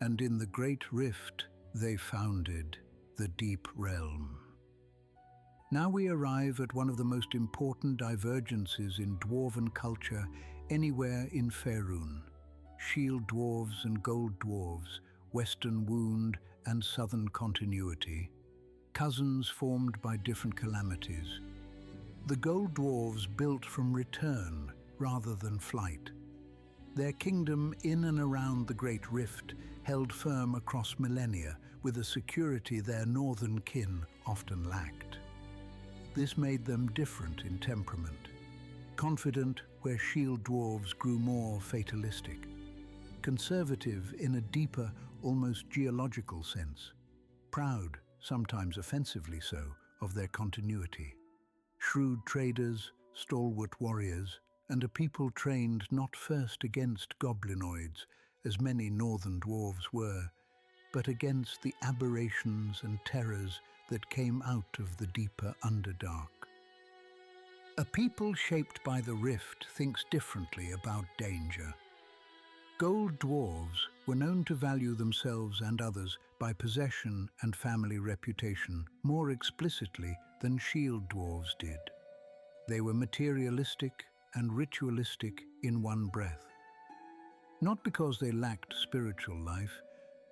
and in the Great Rift they founded the Deep Realm. Now we arrive at one of the most important divergences in dwarven culture anywhere in Faerûn. Shield dwarves and gold dwarves, western wound and southern continuity, cousins formed by different calamities. The gold dwarves built from return rather than flight. Their kingdom in and around the Great Rift held firm across millennia with a security their northern kin often lacked. This made them different in temperament, confident where shield dwarves grew more fatalistic, conservative in a deeper, almost geological sense, proud, sometimes offensively so, of their continuity. Shrewd traders, stalwart warriors, and a people trained not first against goblinoids, as many northern dwarves were, but against the aberrations and terrors that came out of the deeper Underdark. A people shaped by the rift thinks differently about danger. Gold dwarves were known to value themselves and others by possession and family reputation more explicitly than shield dwarves did. They were materialistic and ritualistic in one breath. Not because they lacked spiritual life,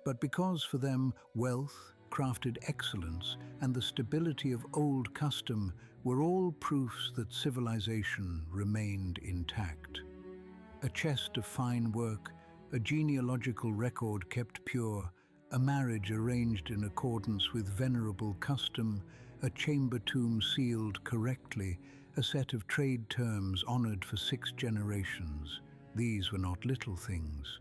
but because for them wealth, crafted excellence, and the stability of old custom were all proofs that civilization remained intact. A chest of fine work, a genealogical record kept pure, a marriage arranged in accordance with venerable custom, a chamber tomb sealed correctly, a set of trade terms honored for 6 generations. These were not little things.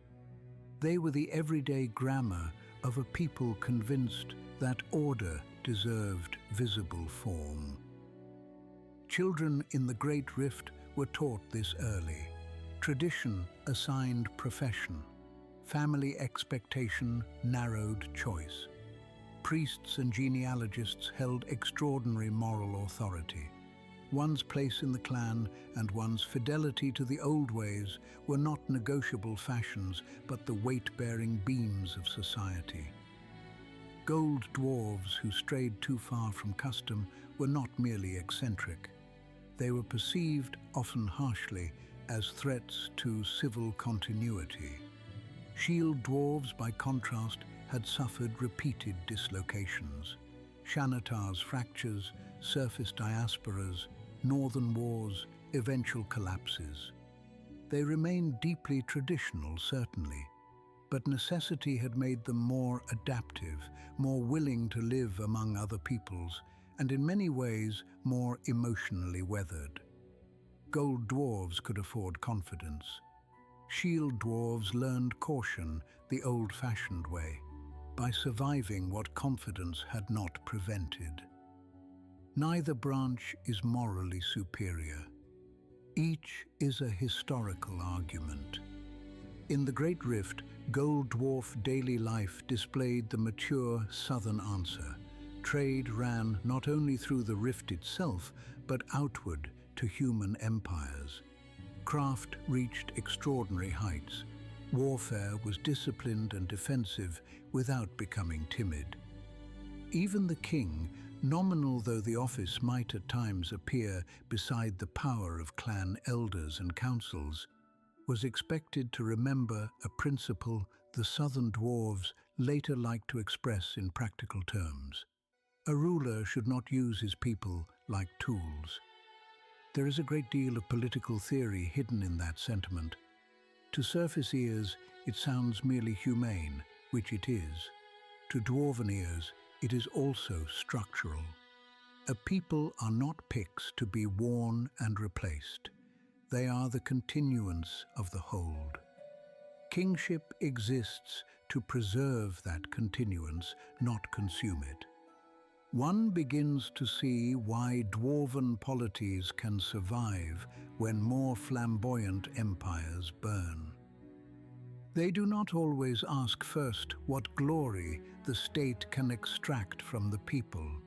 They were the everyday grammar of a people convinced that order deserved visible form. Children in the Great Rift were taught this early. Tradition assigned profession. Family expectation narrowed choice. Priests and genealogists held extraordinary moral authority. One's place in the clan and one's fidelity to the old ways were not negotiable fashions, but the weight-bearing beams of society. Gold dwarves who strayed too far from custom were not merely eccentric. They were perceived, often harshly, as threats to civil continuity. Shield dwarves, by contrast, had suffered repeated dislocations. Shanatar's fractures, surface diasporas, northern wars, eventual collapses. They remained deeply traditional, certainly, but necessity had made them more adaptive, more willing to live among other peoples, and in many ways more emotionally weathered. Gold dwarves could afford confidence. Shield dwarves learned caution the old-fashioned way. by surviving what confidence had not prevented. Neither branch is morally superior. Each is a historical argument. In the Great Rift, Gold Dwarf daily life displayed the mature southern answer. Trade ran not only through the rift itself, but outward to human empires. Craft reached extraordinary heights. Warfare was disciplined and defensive without becoming timid. Even the king, nominal though the office might at times appear beside the power of clan elders and councils, was expected to remember a principle the southern dwarves later liked to express in practical terms. A ruler should not use his people like tools. There is a great deal of political theory hidden in that sentiment. To surface ears, it sounds merely humane, which it is. To dwarven ears, it is also structural. A people are not picks to be worn and replaced. They are the continuance of the hold. Kingship exists to preserve that continuance, not consume it. One begins to see why dwarven polities can survive when more flamboyant empires burn. They do not always ask first what glory the state can extract from the people.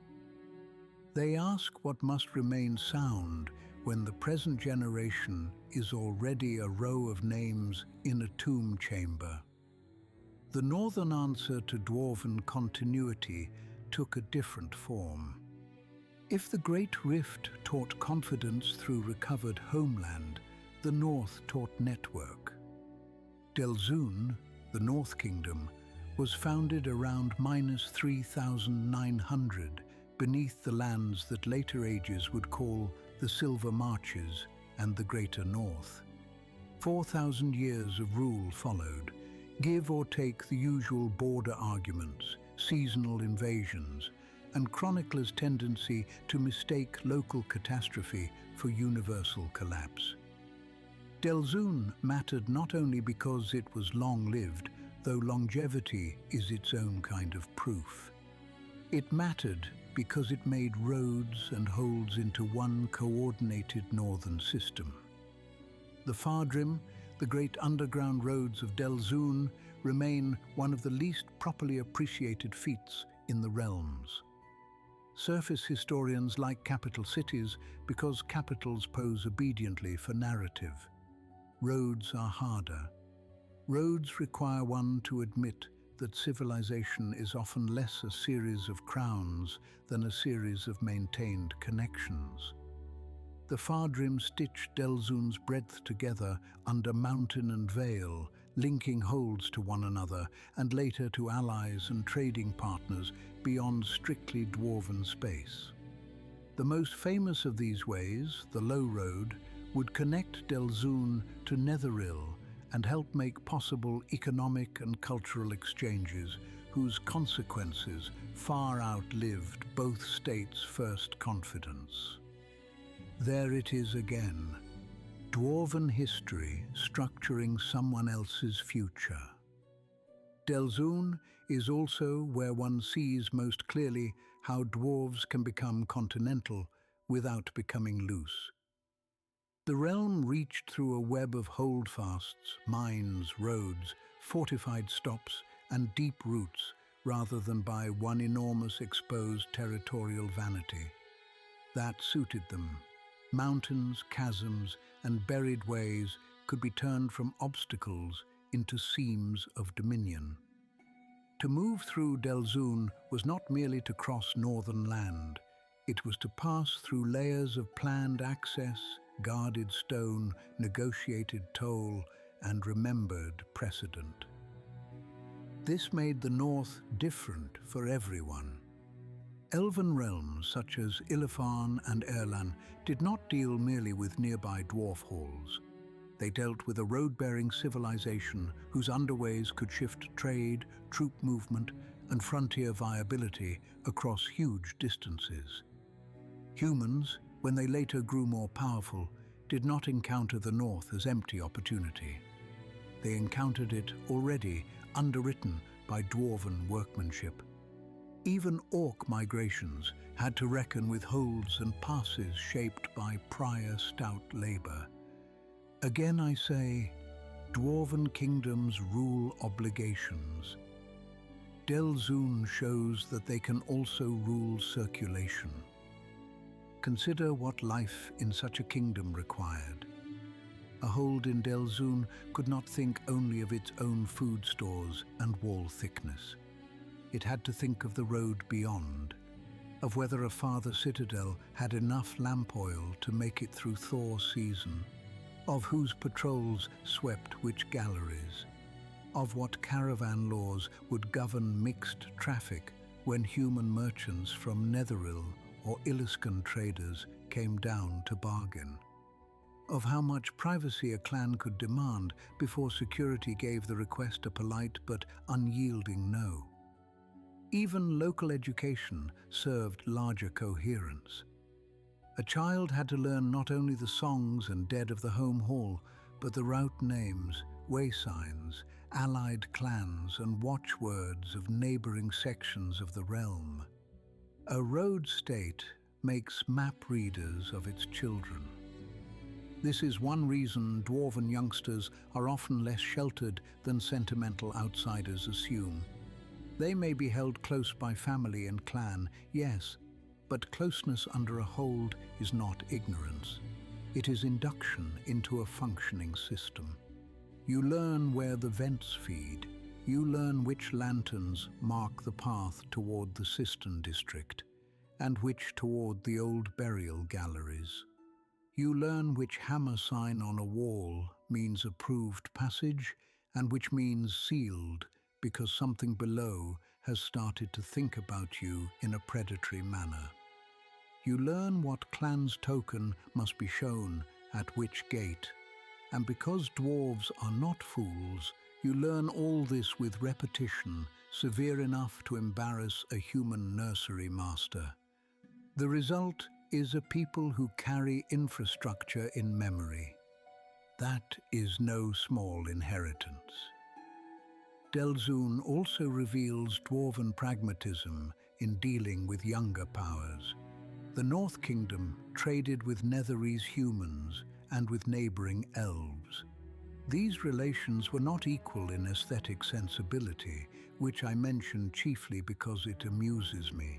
They ask what must remain sound when the present generation is already a row of names in a tomb chamber. The northern answer to dwarven continuity took a different form. If the Great Rift taught confidence through recovered homeland, the North taught network. Delzoun, the North Kingdom, was founded around -3900 beneath the lands that later ages would call the Silver Marches and the Greater North. 4,000 years of rule followed, give or take the usual border arguments, seasonal invasions, and chroniclers' tendency to mistake local catastrophe for universal collapse. Delzoun mattered not only because it was long-lived, though longevity is its own kind of proof. It mattered because it made roads and holds into one coordinated northern system. The Faerûn, the great underground roads of Delzoun, remain one of the least properly appreciated feats in the realms. Surface historians like capital cities because capitals pose obediently for narrative. Roads are harder. Roads require one to admit that civilization is often less a series of crowns than a series of maintained connections. The Faerûn stitched Delzoun's breadth together under mountain and vale, linking holds to one another and later to allies and trading partners beyond strictly dwarven space. The most famous of these ways, the Low Road, would connect Delzoun to Netheril and help make possible economic and cultural exchanges whose consequences far outlived both states' first confidence. There it is again, dwarven history structuring someone else's future. Delzoun is also where one sees most clearly how dwarves can become continental without becoming loose. The realm reached through a web of holdfasts, mines, roads, fortified stops, and deep roots rather than by one enormous exposed territorial vanity. That suited them. Mountains, chasms, and buried ways could be turned from obstacles into seams of dominion. To move through Delzoun was not merely to cross northern land. It was to pass through layers of planned access, guarded stone, negotiated toll, and remembered precedent. This made the North different for everyone. Elven realms such as Illifarn and Erlan did not deal merely with nearby dwarf halls. They dealt with a road-bearing civilization whose underways could shift trade, troop movement, and frontier viability across huge distances. Humans, when they later grew more powerful, did not encounter the North as empty opportunity. They encountered it already underwritten by Dwarven workmanship. Even orc migrations had to reckon with holds and passes shaped by prior stout labor. Again I say, Dwarven kingdoms rule obligations. Delzoun shows that they can also rule circulation. Consider what life in such a kingdom required. A hold in Delzoun could not think only of its own food stores and wall thickness. It had to think of the road beyond, of whether a farther citadel had enough lamp oil to make it through thaw season, of whose patrols swept which galleries, of what caravan laws would govern mixed traffic when human merchants from Netheril or Iliskan traders came down to bargain, of how much privacy a clan could demand before security gave the request a polite but unyielding no. Even local education served larger coherence. A child had to learn not only the songs and dead of the home hall, but the route names, way signs, allied clans and watchwords of neighboring sections of the realm. A road state makes map readers of its children. This is one reason Dwarven youngsters are often less sheltered than sentimental outsiders assume. They may be held close by family and clan, yes, but closeness under a hold is not ignorance. It is induction into a functioning system. You learn where the vents feed. You learn which lanterns mark the path toward the cistern district, and which toward the old burial galleries. You learn which hammer sign on a wall means approved passage, and which means sealed, because something below has started to think about you in a predatory manner. You learn what clan's token must be shown at which gate, and because dwarves are not fools, you learn all this with repetition severe enough to embarrass a human nursery master. The result is a people who carry infrastructure in memory. That is no small inheritance. Delzoun also reveals Dwarven pragmatism in dealing with younger powers. The North Kingdom traded with Netherese humans and with neighboring elves. These relations were not equal in aesthetic sensibility, which I mention chiefly because it amuses me.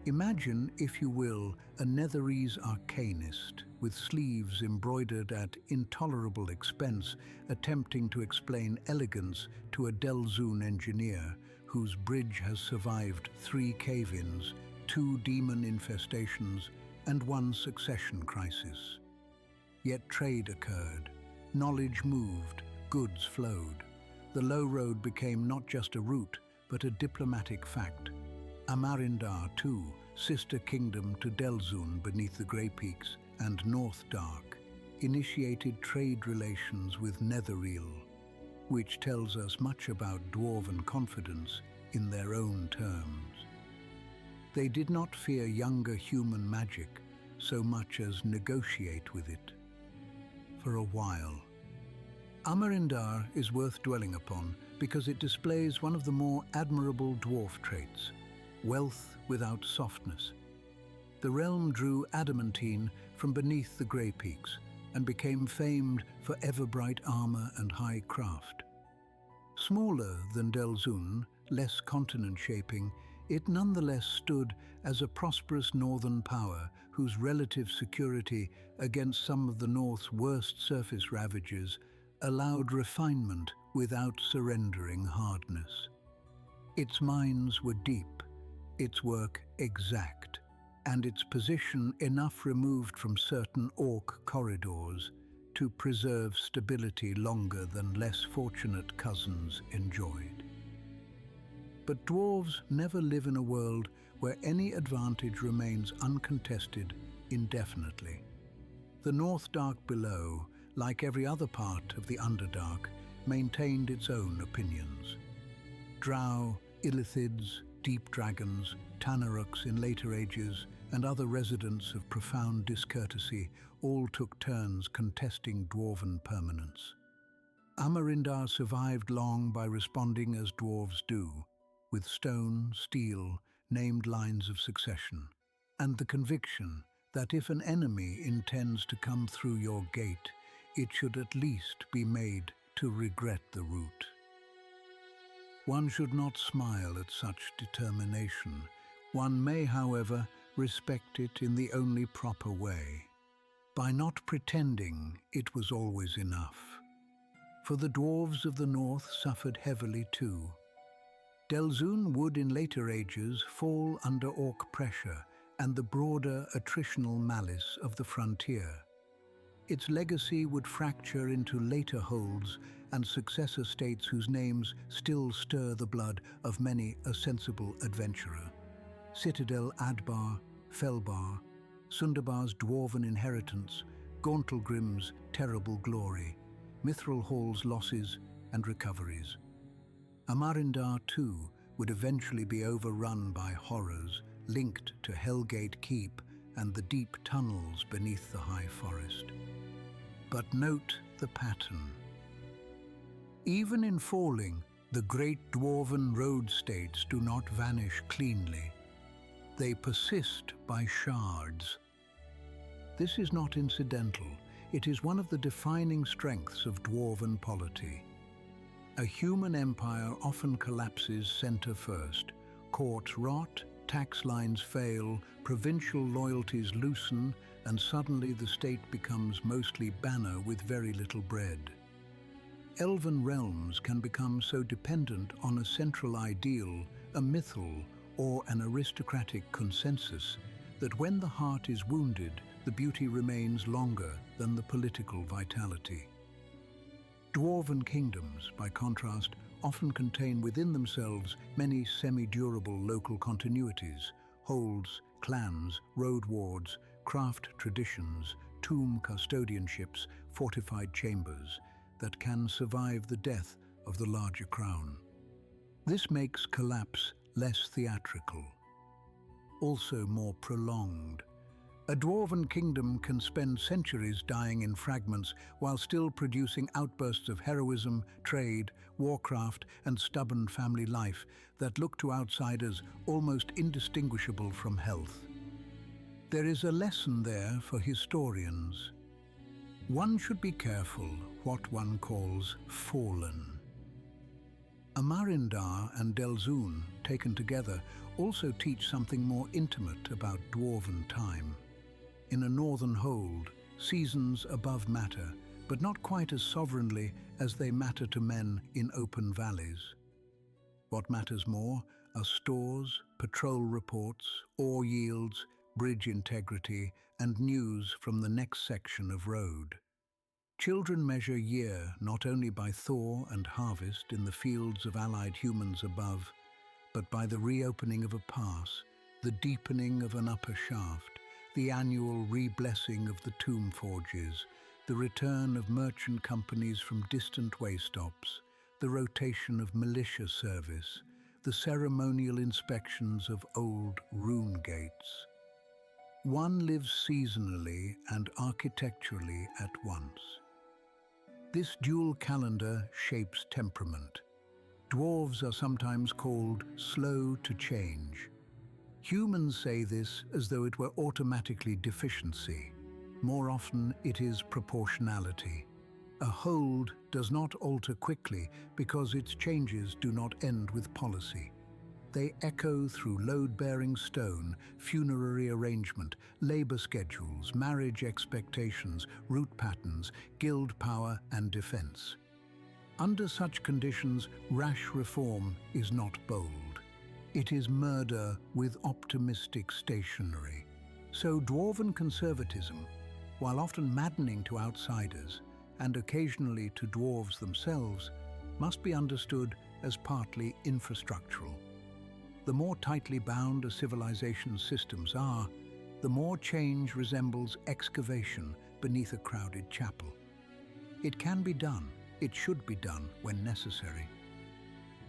Imagine, if you will, a Netherese arcanist with sleeves embroidered at intolerable expense, attempting to explain elegance to a Delzoun engineer whose bridge has survived 3 cave-ins, 2 demon infestations, and 1 succession crisis. Yet trade occurred, knowledge moved, goods flowed. The low road became not just a route, but a diplomatic fact. Amarindar, too, sister kingdom to Delzoun beneath the Grey Peaks, and North Dark, initiated trade relations with Netheril, which tells us much about Dwarven confidence in their own terms. They did not fear younger human magic so much as negotiate with it. For a while. Amarindar is worth dwelling upon because it displays one of the more admirable dwarf traits, wealth without softness. The realm drew adamantine from beneath the Grey Peaks and became famed for ever-bright armor and high craft. Smaller than Delzoun, less continent-shaping, it nonetheless stood as a prosperous northern power whose relative security against some of the North's worst surface ravages allowed refinement without surrendering hardness. Its mines were deep, its work exact, and its position enough removed from certain orc corridors to preserve stability longer than less fortunate cousins enjoyed. But dwarves never live in a world where any advantage remains uncontested indefinitely. The North Dark below, like every other part of the Underdark, maintained its own opinions. Drow, Illithids, deep dragons, Tanaruk's in later ages, and other residents of profound discourtesy all took turns contesting Dwarven permanence. Amarindar survived long by responding as dwarves do, with stone, steel, named lines of succession, and the conviction that if an enemy intends to come through your gate, it should at least be made to regret the route. One should not smile at such determination. One may, however, respect it in the only proper way, by not pretending it was always enough. For the dwarves of the north suffered heavily too. Delzoun would in later ages fall under orc pressure and the broader attritional malice of the frontier. Its legacy would fracture into later holds and successor states whose names still stir the blood of many a sensible adventurer. Citadel Adbar, Felbar, Sundarbar's dwarven inheritance, Gauntlgrim's terrible glory, Mithril Hall's losses and recoveries. Amarindar, too, would eventually be overrun by horrors linked to Hellgate Keep and the deep tunnels beneath the high forest. But note the pattern. Even in falling, the great dwarven road states do not vanish cleanly. They persist by shards. This is not incidental. It is one of the defining strengths of dwarven polity. A human empire often collapses center first. Courts rot, tax lines fail, provincial loyalties loosen, and suddenly the state becomes mostly banner with very little bread. Elven realms can become so dependent on a central ideal, a mythal, or an aristocratic consensus, that when the heart is wounded, the beauty remains longer than the political vitality. Dwarven kingdoms, by contrast, often contain within themselves many semi-durable local continuities, holds, clans, road wards, craft traditions, tomb custodianships, fortified chambers, that can survive the death of the larger crown. This makes collapse less theatrical, also more prolonged. A dwarven kingdom can spend centuries dying in fragments while still producing outbursts of heroism, trade, warcraft, and stubborn family life that look to outsiders almost indistinguishable from health. There is a lesson there for historians. One should be careful what one calls fallen. Amarindar and Delzoun, taken together, also teach something more intimate about dwarven time. In a northern hold, seasons above matter, but not quite as sovereignly as they matter to men in open valleys. What matters more are stores, patrol reports, ore yields, bridge integrity, and news from the next section of road. Children measure year not only by thaw and harvest in the fields of allied humans above, but by the reopening of a pass, the deepening of an upper shaft, the annual re-blessing of the tomb forges, the return of merchant companies from distant way stops, the rotation of militia service, the ceremonial inspections of old rune gates. One lives seasonally and architecturally at once. This dual calendar shapes temperament. Dwarves are sometimes called slow to change. Humans say this as though it were automatically deficiency. More often, it is proportionality. A hold does not alter quickly because its changes do not end with policy. They echo through load-bearing stone, funerary arrangement, labor schedules, marriage expectations, route patterns, guild power, and defense. Under such conditions, rash reform is not bold. It is murder with optimistic stationery. So dwarven conservatism, while often maddening to outsiders and occasionally to dwarves themselves, must be understood as partly infrastructural. The more tightly bound a civilization's systems are, the more change resembles excavation beneath a crowded chapel. It can be done, it should be done when necessary.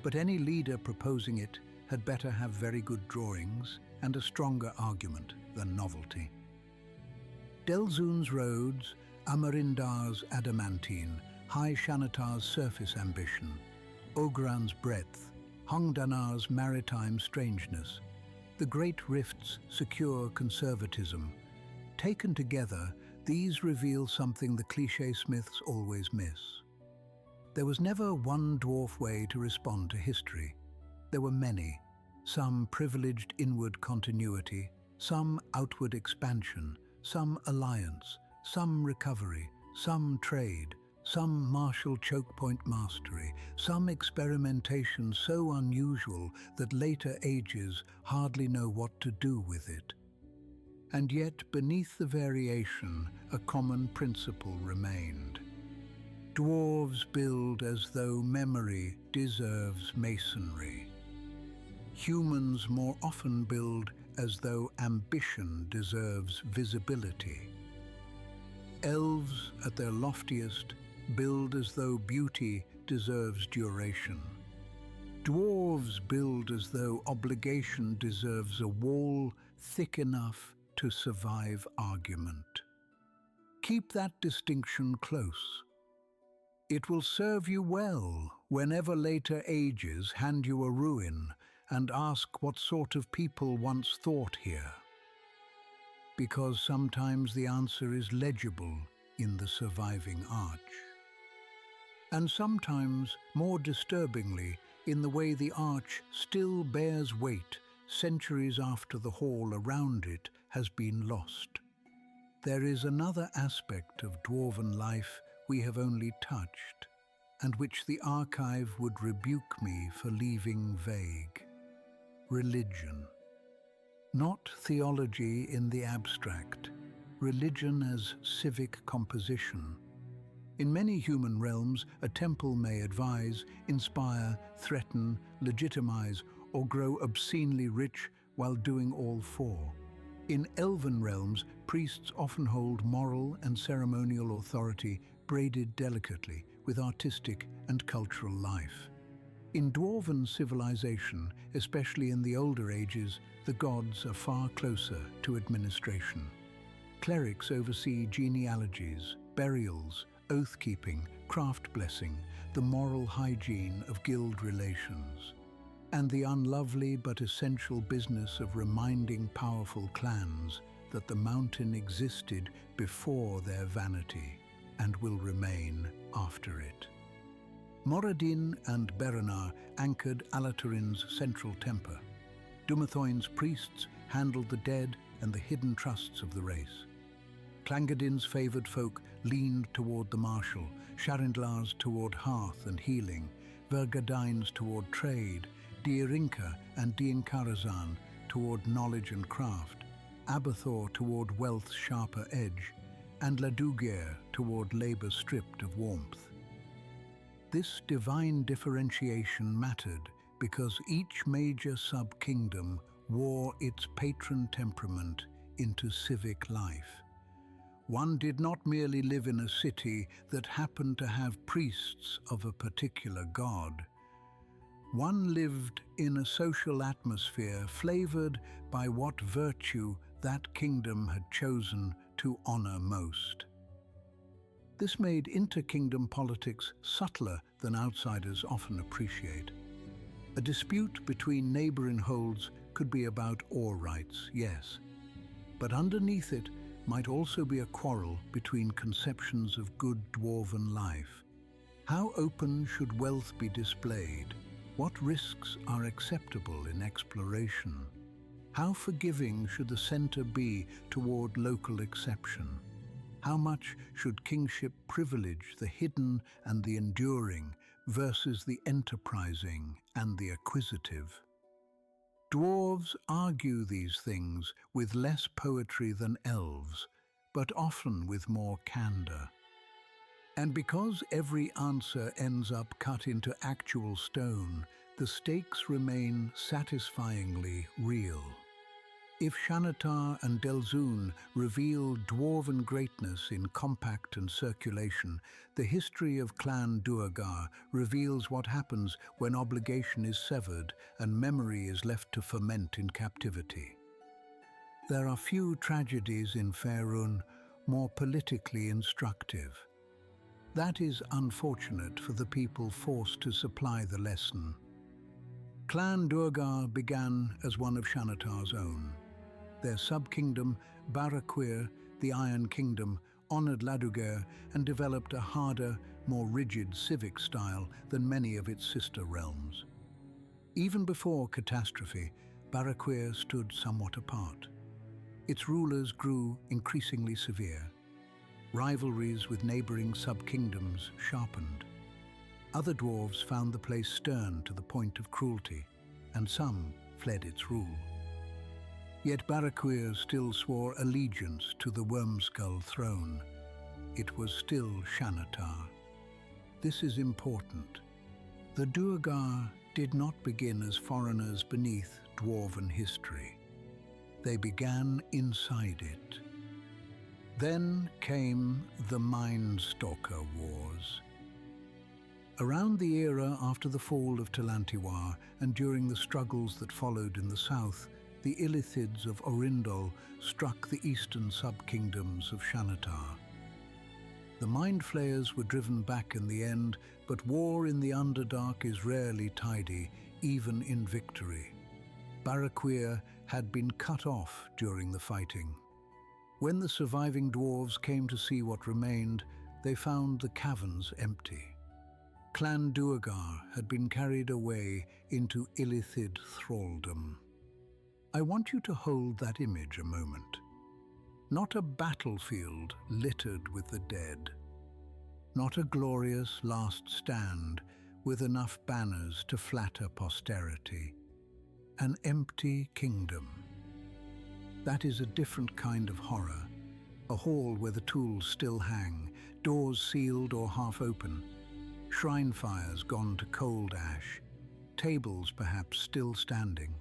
But any leader proposing it had better have very good drawings and a stronger argument than novelty. Delzoun's roads, Amarindar's adamantine, High Shanatar's surface ambition, Ogran's breadth, Hongdanar's maritime strangeness, the Great Rift's secure conservatism. Taken together, these reveal something the cliché smiths always miss. There was never one dwarf way to respond to history. There were many, some privileged inward continuity, some outward expansion, some alliance, some recovery, some trade, some martial choke point mastery, some experimentation so unusual that later ages hardly know what to do with it. And yet, beneath the variation, a common principle remained. Dwarves build as though memory deserves masonry. Humans more often build as though ambition deserves visibility. Elves, at their loftiest, build as though beauty deserves duration. Dwarves build as though obligation deserves a wall thick enough to survive argument. Keep that distinction close. It will serve you well whenever later ages hand you a ruin and ask what sort of people once thought here. Because sometimes the answer is legible in the surviving arch. And sometimes, more disturbingly, in the way the arch still bears weight centuries after the hall around it has been lost. There is another aspect of dwarven life we have only touched, and which the archive would rebuke me for leaving vague. Religion. Not theology in the abstract, religion as civic composition. In many human realms, a temple may advise, inspire, threaten, legitimize, or grow obscenely rich while doing all four. In elven realms, priests often hold moral and ceremonial authority braided delicately with artistic and cultural life. In dwarven civilization, especially in the older ages, the gods are far closer to administration. Clerics oversee genealogies, burials, oath-keeping, craft blessing, the moral hygiene of guild relations, and the unlovely but essential business of reminding powerful clans that the mountain existed before their vanity and will remain after it. Moradin and Beranar anchored Alatarin's central temper. Dumathoin's priests handled the dead and the hidden trusts of the race. Clangadin's favoured folk leaned toward the martial, Sharindlar's toward hearth and healing, Vergadine's toward trade, Dierinka and Dienkarazan toward knowledge and craft, Abathor toward wealth's sharper edge, and Ladugir toward labour stripped of warmth. This divine differentiation mattered because each major sub-kingdom wore its patron temperament into civic life. One did not merely live in a city that happened to have priests of a particular god. One lived in a social atmosphere flavored by what virtue that kingdom had chosen to honor most. This made inter-kingdom politics subtler than outsiders often appreciate. A dispute between neighboring holds could be about ore rights, yes, but underneath it might also be a quarrel between conceptions of good dwarven life. How open should wealth be displayed? What risks are acceptable in exploration? How forgiving should the center be toward local exception? How much should kingship privilege the hidden and the enduring versus the enterprising and the acquisitive? Dwarves argue these things with less poetry than elves, but often with more candor. And because every answer ends up cut into actual stone, the stakes remain satisfyingly real. If Shanatar and Delzun reveal dwarven greatness in compact and circulation, the history of Clan Duergar reveals what happens when obligation is severed and memory is left to ferment in captivity. There are few tragedies in Faerûn more politically instructive. That is unfortunate for the people forced to supply the lesson. Clan Duergar began as one of Shanatar's own. Their sub-kingdom, Barraquir, the Iron Kingdom, honored Laduguer and developed a harder, more rigid civic style than many of its sister realms. Even before catastrophe, Barraquir stood somewhat apart. Its rulers grew increasingly severe. Rivalries with neighboring sub-kingdoms sharpened. Other dwarves found the place stern to the point of cruelty, and some fled its rule. Yet Barraquir still swore allegiance to the Wormskull throne. It was still Shanatar. This is important. The Duergar did not begin as foreigners beneath Dwarven history. They began inside it. Then came the Mindstalker Wars. Around the era after the fall of Talantiwar and during the struggles that followed in the south, the Illithids of Orindol struck the eastern sub-kingdoms of Shanatar. The Mind Flayers were driven back in the end, but war in the Underdark is rarely tidy, even in victory. Barraquir had been cut off during the fighting. When the surviving dwarves came to see what remained, they found the caverns empty. Clan Duergar had been carried away into Illithid thraldom. I want you to hold that image a moment. Not a battlefield littered with the dead. Not a glorious last stand with enough banners to flatter posterity. An empty kingdom. That is a different kind of horror. A hall where the tools still hang, doors sealed or half open, shrine fires gone to cold ash, tables perhaps still standing.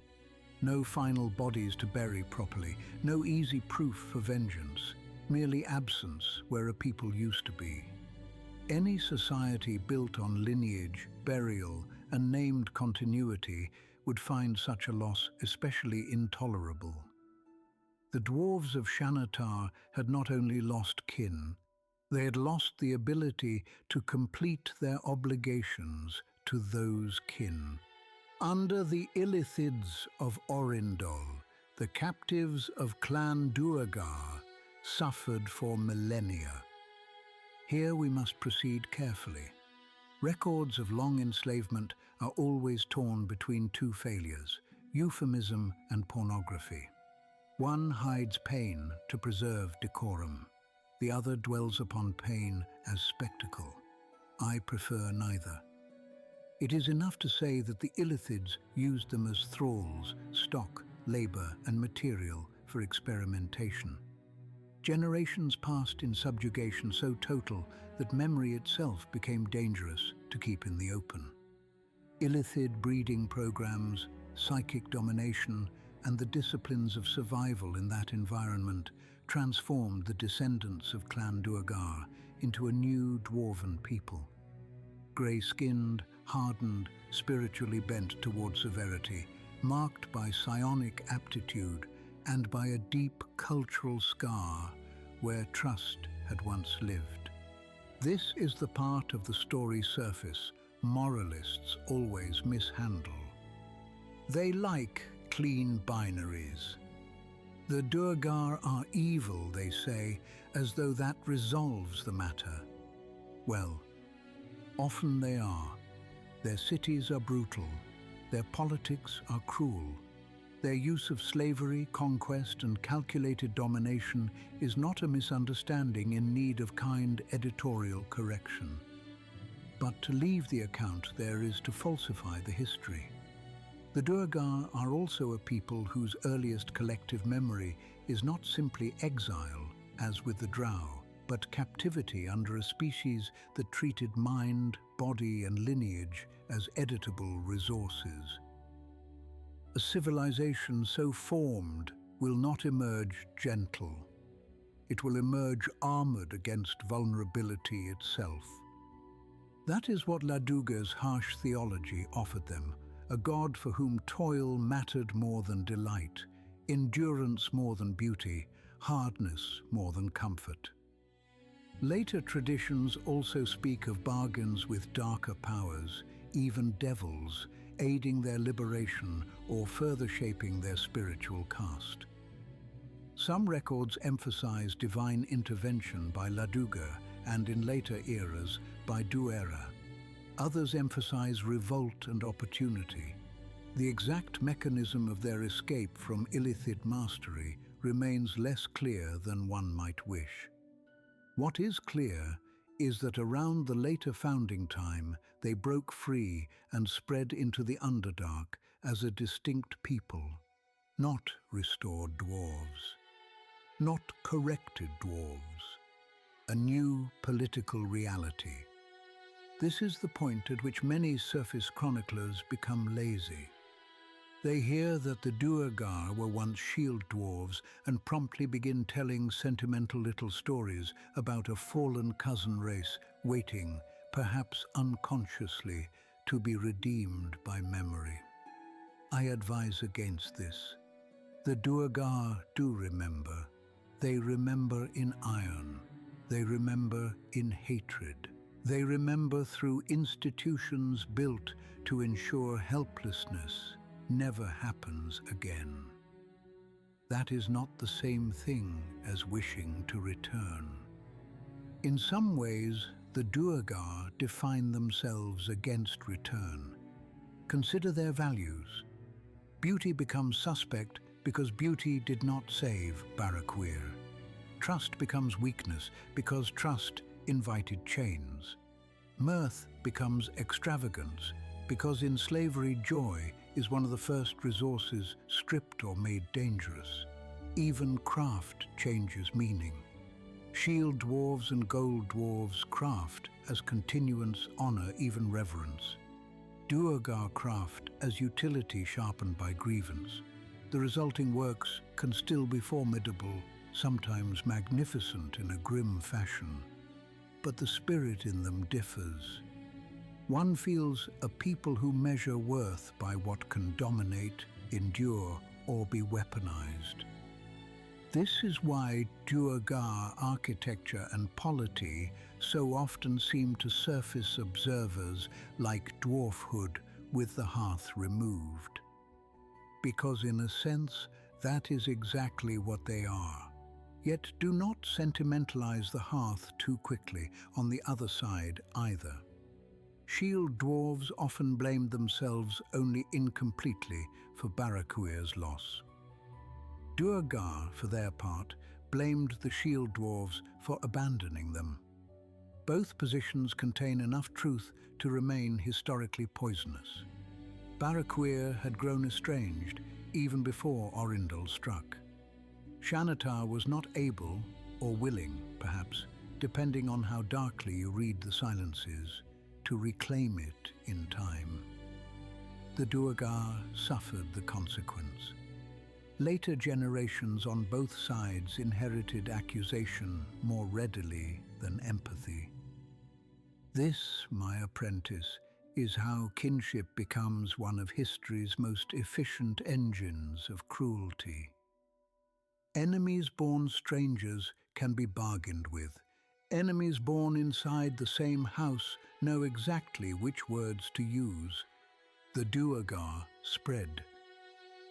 No final bodies to bury properly, no easy proof for vengeance, merely absence where a people used to be. Any society built on lineage, burial, and named continuity would find such a loss especially intolerable. The dwarves of Shanatar had not only lost kin, they had lost the ability to complete their obligations to those kin. Under the Illithids of Orindol, the captives of Clan Duergar suffered for millennia. Here we must proceed carefully. Records of long enslavement are always torn between two failures, euphemism and pornography. One hides pain to preserve decorum. The other dwells upon pain as spectacle. I prefer neither. It is enough to say that the Illithids used them as thralls, stock, labor, and material for experimentation. Generations passed in subjugation so total that memory itself became dangerous to keep in the open. Illithid breeding programs, psychic domination, and the disciplines of survival in that environment transformed the descendants of Clan Duergar into a new dwarven people. Grey-skinned, hardened, spiritually bent toward severity, marked by psionic aptitude and by a deep cultural scar where trust had once lived. This is the part of the story surface moralists always mishandle. They like clean binaries. The Duergar are evil, they say, as though that resolves the matter. Well, often they are. Their cities are brutal. Their politics are cruel. Their use of slavery, conquest, and calculated domination is not a misunderstanding in need of kind editorial correction. But to leave the account there is to falsify the history. The Duergar are also a people whose earliest collective memory is not simply exile, as with the Drow, but captivity under a species that treated mind, body, and lineage as editable resources. A civilization so formed will not emerge gentle. It will emerge armored against vulnerability itself. That is what Laduguer's harsh theology offered them, a god for whom toil mattered more than delight, endurance more than beauty, hardness more than comfort. Later traditions also speak of bargains with darker powers, even devils, aiding their liberation or further shaping their spiritual caste. Some records emphasize divine intervention by Laduga and in later eras by Duerra. Others emphasize revolt and opportunity. The exact mechanism of their escape from illicit mastery remains less clear than one might wish. What is clear is that around the later founding time, they broke free and spread into the Underdark as a distinct people, not restored dwarves, not corrected dwarves, a new political reality. This is the point at which many surface chroniclers become lazy. They hear that the Duergar were once shield dwarves and promptly begin telling sentimental little stories about a fallen cousin race waiting, perhaps unconsciously, to be redeemed by memory. I advise against this. The Duergar do remember. They remember in iron. They remember in hatred. They remember through institutions built to ensure helplessness never happens again. That is not the same thing as wishing to return. In some ways, the Duergar define themselves against return. Consider their values. Beauty becomes suspect because beauty did not save Barraquir. Trust becomes weakness because trust invited chains. Mirth becomes extravagance because in slavery joy is one of the first resources stripped or made dangerous. Even craft changes meaning. Shield dwarves and gold dwarves craft as continuance, honor, even reverence. Duergar craft as utility sharpened by grievance. The resulting works can still be formidable, sometimes magnificent in a grim fashion. But the spirit in them differs. One feels a people who measure worth by what can dominate, endure, or be weaponized. This is why Duergar architecture and polity so often seem to surface observers like dwarfhood with the hearth removed. Because in a sense, that is exactly what they are. Yet do not sentimentalize the hearth too quickly on the other side either. Shield dwarves often blamed themselves only incompletely for Barraquir's loss. Duergar, for their part, blamed the shield dwarves for abandoning them. Both positions contain enough truth to remain historically poisonous. Barraquir had grown estranged even before Orindal struck. Xanatar was not able, or willing, perhaps, depending on how darkly you read the silences, to reclaim it in time. The Duergar suffered the consequence. Later generations on both sides inherited accusation more readily than empathy. This, my apprentice, is how kinship becomes one of history's most efficient engines of cruelty. Enemies born strangers can be bargained with. Enemies born inside the same house know exactly which words to use. The Duergar spread.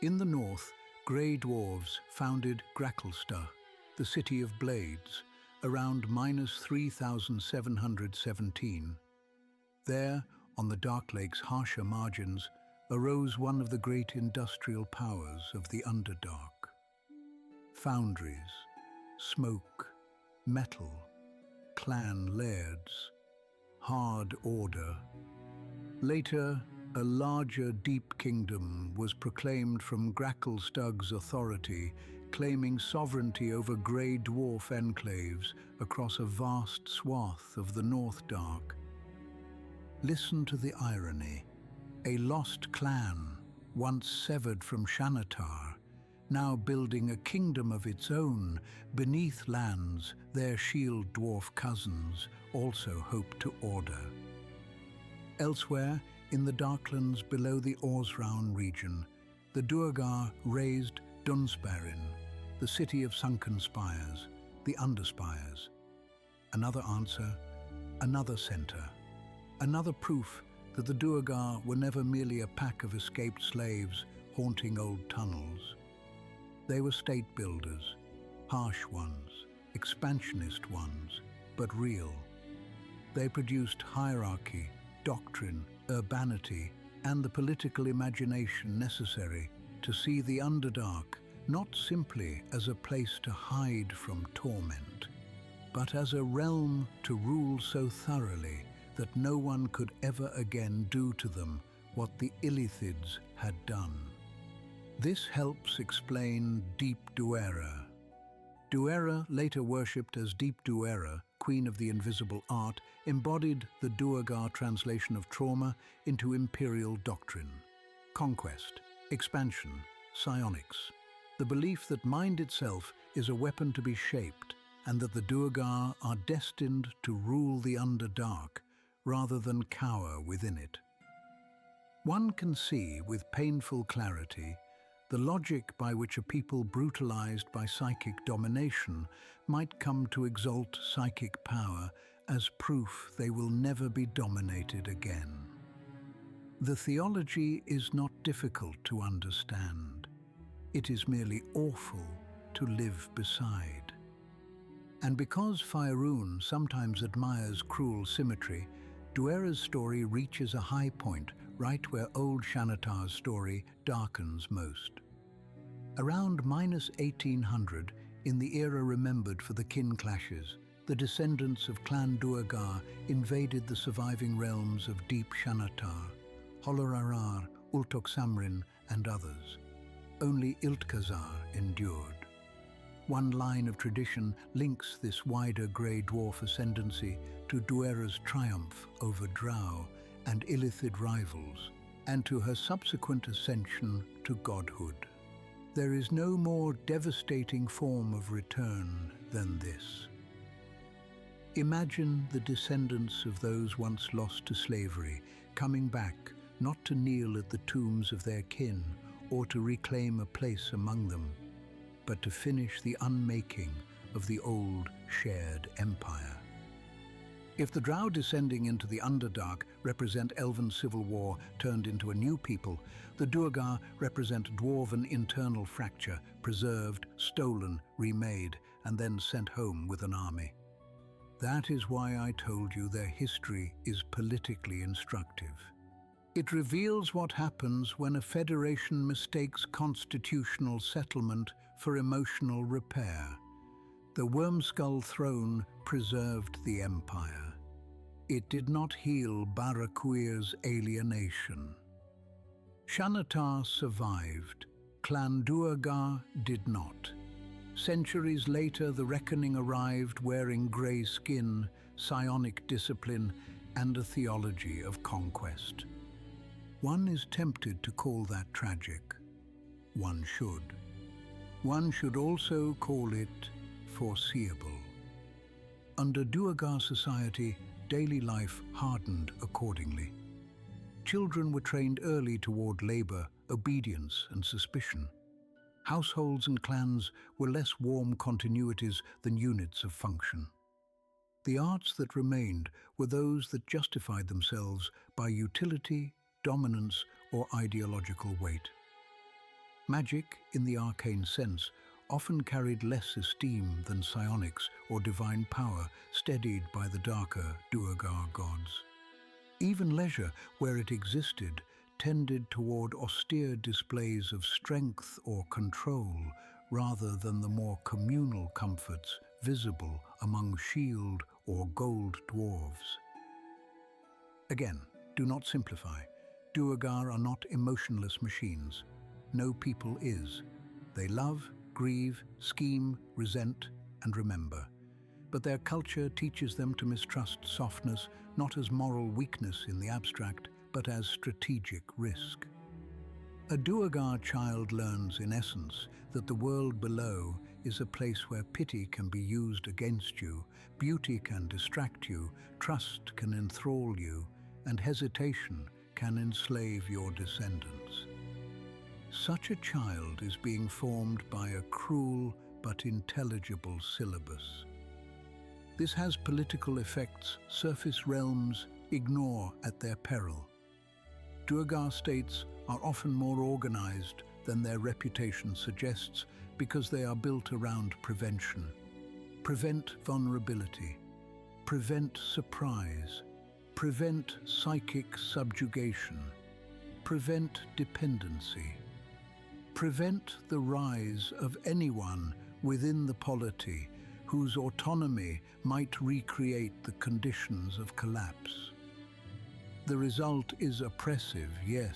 In the north, grey dwarves founded Gracklsta, the city of blades, around -3717. There, on the Dark Lake's harsher margins, arose one of the great industrial powers of the Underdark. Foundries, smoke, metal, clan lairds, hard order. Later, a larger deep kingdom was proclaimed from Gracklstug's authority, claiming sovereignty over grey dwarf enclaves across a vast swath of the North Dark. Listen to the irony. A lost clan, once severed from Xanatar, now building a kingdom of its own beneath lands their shield dwarf cousins also hope to order. Elsewhere, in the Darklands below the Orsraun region, the Duergar razed Dunsparin, the city of sunken spires, the Underspires. Another answer, another center, another proof that the Duergar were never merely a pack of escaped slaves haunting old tunnels. They were state builders, harsh ones, expansionist ones, but real. They produced hierarchy, doctrine, urbanity, and the political imagination necessary to see the Underdark not simply as a place to hide from torment, but as a realm to rule so thoroughly that no one could ever again do to them what the Illithids had done. This helps explain Deep Duerra. Duerra, later worshipped as Deep Duerra, Queen of the Invisible Art, embodied the Duergar translation of trauma into imperial doctrine. Conquest, expansion, psionics. The belief that mind itself is a weapon to be shaped, and that the Duergar are destined to rule the Underdark rather than cower within it. One can see with painful clarity the logic by which a people brutalized by psychic domination might come to exalt psychic power as proof they will never be dominated again. The theology is not difficult to understand. It is merely awful to live beside. And because Faerûn sometimes admires cruel symmetry, Duerra's story reaches a high point right where old Xanatar's story darkens most. Around -1800, in the era remembered for the kin clashes, the descendants of Clan Duergar invaded the surviving realms of Deep Xanatar, Holorarar, Ultoksamrin, and others. Only Iltkazar endured. One line of tradition links this wider grey dwarf ascendancy to Duerra's triumph over Drow and Illithid rivals, and to her subsequent ascension to godhood. There is no more devastating form of return than this. Imagine the descendants of those once lost to slavery coming back not to kneel at the tombs of their kin or to reclaim a place among them, but to finish the unmaking of the old shared empire. If the Drow descending into the Underdark represent elven civil war turned into a new people, the Duergar represent dwarven internal fracture, preserved, stolen, remade, and then sent home with an army. That is why I told you their history is politically instructive. It reveals what happens when a federation mistakes constitutional settlement for emotional repair. The Wormskull throne preserved the empire. It did not heal Barakuir's alienation. Xanatar survived. Clan Duergar did not. Centuries later, the reckoning arrived wearing grey skin, psionic discipline, and a theology of conquest. One is tempted to call that tragic. One should. One should also call it foreseeable. Under Duergar society, daily life hardened accordingly. Children were trained early toward labor, obedience, and suspicion. Households and clans were less warm continuities than units of function. The arts that remained were those that justified themselves by utility, dominance, or ideological weight. Magic, in the arcane sense, often carried less esteem than psionics or divine power steadied by the darker Duergar gods. Even leisure, where it existed, tended toward austere displays of strength or control rather than the more communal comforts visible among shield or gold dwarves. Again, do not simplify. Duergar are not emotionless machines. No people is. They love, grieve, scheme, resent, and remember. But their culture teaches them to mistrust softness not as moral weakness in the abstract, but as strategic risk. A Duergar child learns, in essence, that the world below is a place where pity can be used against you, beauty can distract you, trust can enthrall you, and hesitation can enslave your descendants. Such a child is being formed by a cruel but intelligible syllabus. This has political effects surface realms ignore at their peril. Duergar states are often more organized than their reputation suggests because they are built around prevention. Prevent vulnerability, prevent surprise, prevent psychic subjugation, prevent dependency, prevent the rise of anyone within the polity whose autonomy might recreate the conditions of collapse. The result is oppressive, yes,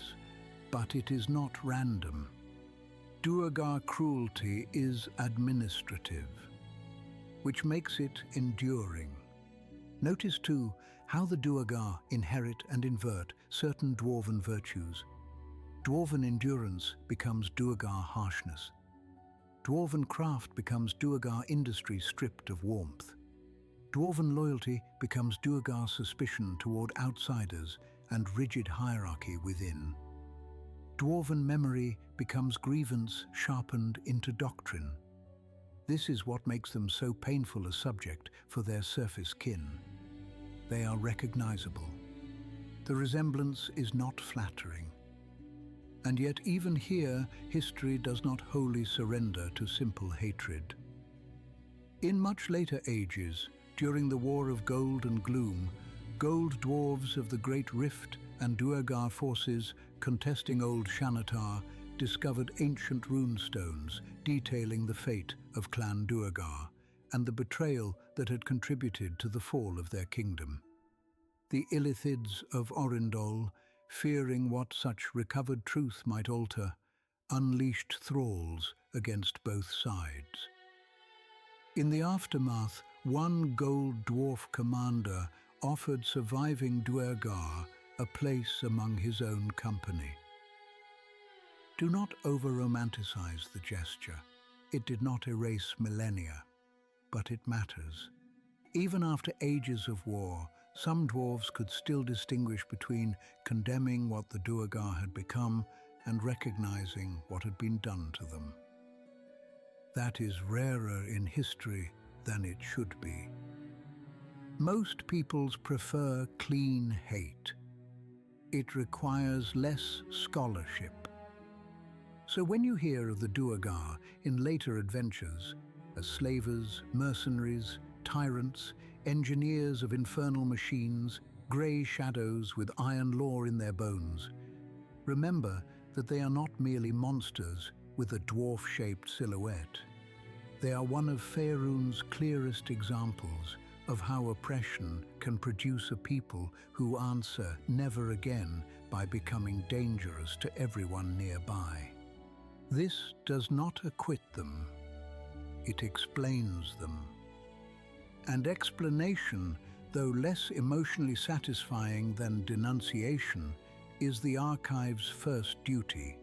but it is not random. Duergar cruelty is administrative, which makes it enduring. Notice too how the Duergar inherit and invert certain Dwarven virtues. Dwarven endurance becomes Duergar harshness. Dwarven craft becomes Duergar industry stripped of warmth. Dwarven loyalty becomes Duergar suspicion toward outsiders and rigid hierarchy within. Dwarven memory becomes grievance sharpened into doctrine. This is what makes them so painful a subject for their surface kin. They are recognizable. The resemblance is not flattering. And yet even here, history does not wholly surrender to simple hatred. In much later ages, during the War of Gold and Gloom, gold dwarves of the Great Rift and Duergar forces contesting Old Shanatar discovered ancient runestones detailing the fate of Clan Duergar and the betrayal that had contributed to the fall of their kingdom. The Illithids of Orindol, fearing what such recovered truth might alter, unleashed thralls against both sides. In the aftermath, one gold dwarf commander offered surviving Duergar a place among his own company. Do not over-romanticize the gesture. It did not erase millennia, but it matters. Even after ages of war, some dwarves could still distinguish between condemning what the Duergar had become and recognizing what had been done to them. That is rarer in history than it should be. Most peoples prefer clean hate. It requires less scholarship. So when you hear of the Duergar in later adventures, as slavers, mercenaries, tyrants, engineers of infernal machines, grey shadows with iron law in their bones, remember that they are not merely monsters with a dwarf-shaped silhouette. They are one of Faerûn's clearest examples of how oppression can produce a people who answer never again by becoming dangerous to everyone nearby. This does not acquit them, it explains them. And explanation, though less emotionally satisfying than denunciation, is the archive's first duty.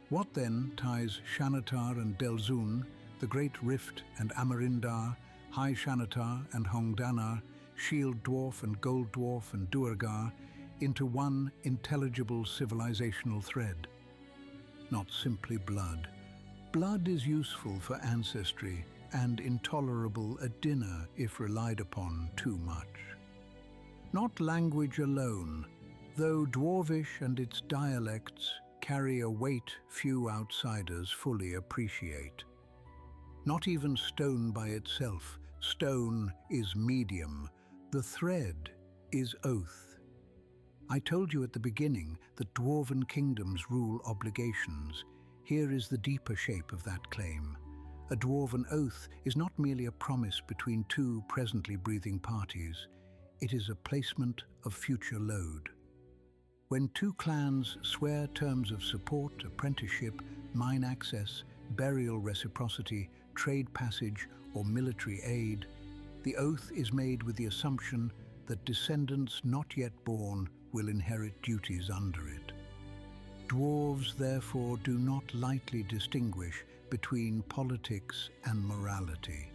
What then ties Shanatar and Delzun, the Great Rift and Amarindar, High Shanatar and Hongdanar, Shield Dwarf and Gold Dwarf and Duergar into one intelligible civilizational thread? Not simply blood. Blood is useful for ancestry and intolerable at dinner if relied upon too much. Not language alone, though Dwarvish and its dialects carry a weight few outsiders fully appreciate. Not even stone by itself. Stone is medium. The thread is oath. I told you at the beginning that Dwarven kingdoms rule obligations. Here is the deeper shape of that claim. A Dwarven oath is not merely a promise between two presently breathing parties. It is a placement of future load. When two clans swear terms of support, apprenticeship, mine access, burial reciprocity, trade passage, or military aid, the oath is made with the assumption that descendants not yet born will inherit duties under it. Dwarves, therefore, do not lightly distinguish between politics and morality.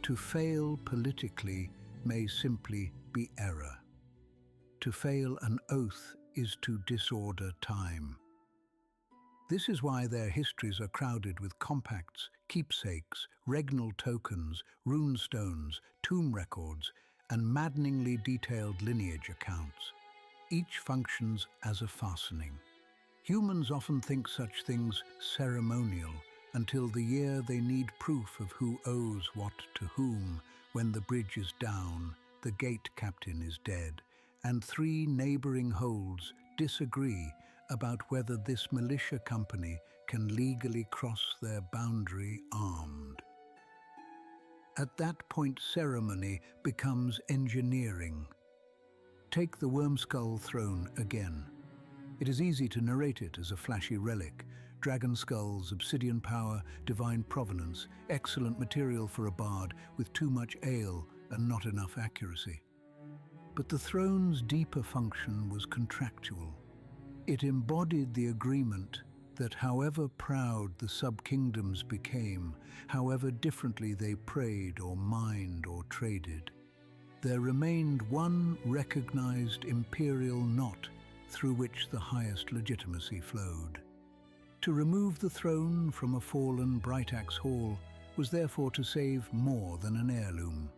To fail politically may simply be error. To fail an oath is to disorder time. This is why their histories are crowded with compacts, keepsakes, regnal tokens, runestones, tomb records, and maddeningly detailed lineage accounts. Each functions as a fastening. Humans often think such things ceremonial until the year they need proof of who owes what to whom. When the bridge is down, the gate captain is dead, and three neighboring holds disagree about whether this militia company can legally cross their boundary armed. At that point, ceremony becomes engineering. Take the Wormskull throne again. It is easy to narrate it as a flashy relic. Dragon skulls, obsidian power, divine provenance, excellent material for a bard with too much ale and not enough accuracy. But the throne's deeper function was contractual. It embodied the agreement that however proud the sub-kingdoms became, however differently they prayed or mined or traded, there remained one recognized imperial knot through which the highest legitimacy flowed. To remove the throne from a fallen Bright Axe Hall was therefore to save more than an heirloom.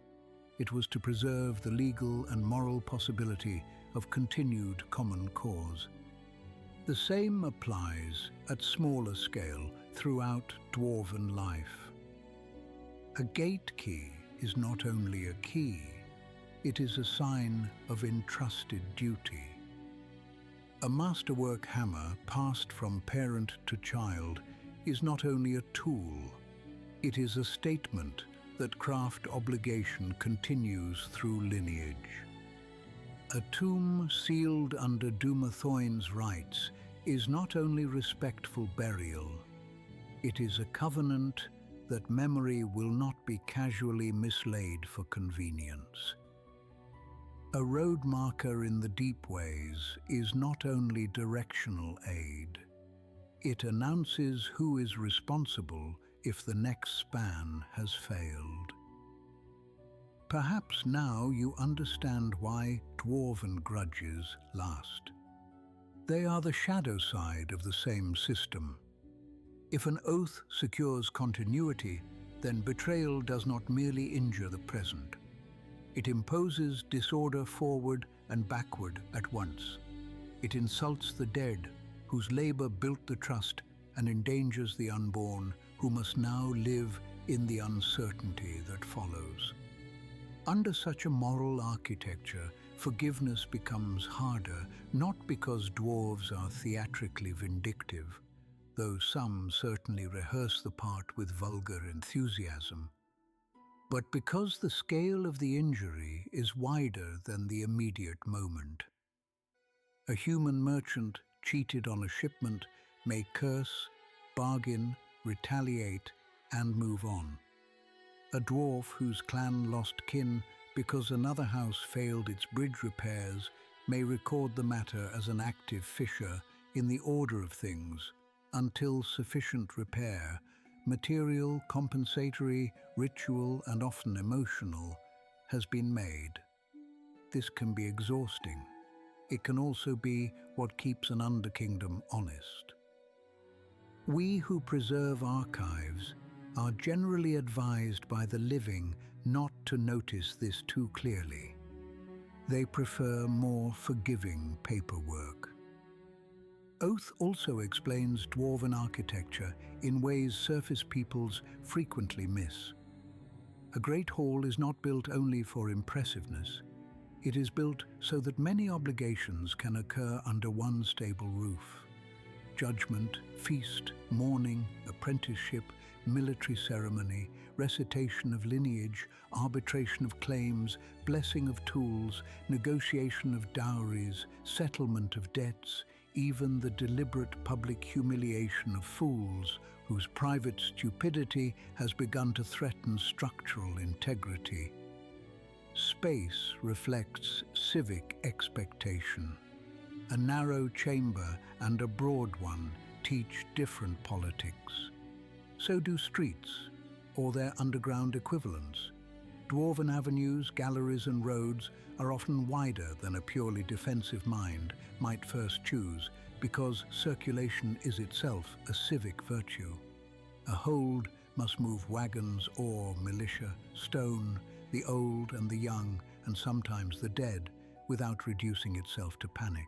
It was to preserve the legal and moral possibility of continued common cause. The same applies at smaller scale throughout Dwarven life. A gate key is not only a key, it is a sign of entrusted duty. A masterwork hammer passed from parent to child is not only a tool, it is a statement that craft obligation continues through lineage. A tomb sealed under Dumathoin's rites is not only respectful burial, it is a covenant that memory will not be casually mislaid for convenience. A road marker in the deep ways is not only directional aid, it announces who is responsible if the next span has failed. Perhaps now you understand why Dwarven grudges last. They are the shadow side of the same system. If an oath secures continuity, then betrayal does not merely injure the present. It imposes disorder forward and backward at once. It insults the dead, whose labor built the trust, and endangers the unborn, who must now live in the uncertainty that follows. Under such a moral architecture, forgiveness becomes harder, not because dwarves are theatrically vindictive, though some certainly rehearse the part with vulgar enthusiasm, but because the scale of the injury is wider than the immediate moment. A human merchant cheated on a shipment may curse, bargain, retaliate, and move on. A dwarf whose clan lost kin because another house failed its bridge repairs may record the matter as an active fissure in the order of things until sufficient repair, material, compensatory, ritual, and often emotional, has been made. This can be exhausting. It can also be what keeps an underkingdom honest. We who preserve archives are generally advised by the living not to notice this too clearly. They prefer more forgiving paperwork. Oath also explains Dwarven architecture in ways surface peoples frequently miss. A great hall is not built only for impressiveness. It is built so that many obligations can occur under one stable roof. Judgment, feast, mourning, apprenticeship, military ceremony, recitation of lineage, arbitration of claims, blessing of tools, negotiation of dowries, settlement of debts, even the deliberate public humiliation of fools whose private stupidity has begun to threaten structural integrity. Space reflects civic expectation. A narrow chamber and a broad one teach different politics. So do streets, or their underground equivalents. Dwarven avenues, galleries and roads are often wider than a purely defensive mind might first choose, because circulation is itself a civic virtue. A hold must move wagons, ore, militia, stone, the old and the young, and sometimes the dead, without reducing itself to panic.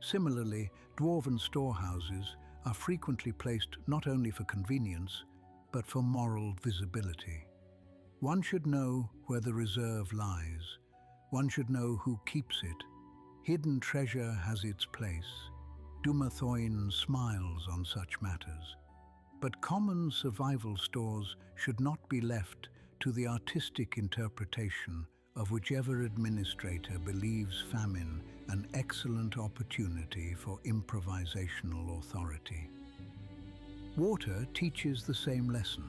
Similarly, dwarven storehouses are frequently placed not only for convenience, but for moral visibility. One should know where the reserve lies. One should know who keeps it. Hidden treasure has its place. Dumathoin smiles on such matters. But common survival stores should not be left to the artistic interpretation of whichever administrator believes famine an excellent opportunity for improvisational authority. Water teaches the same lesson.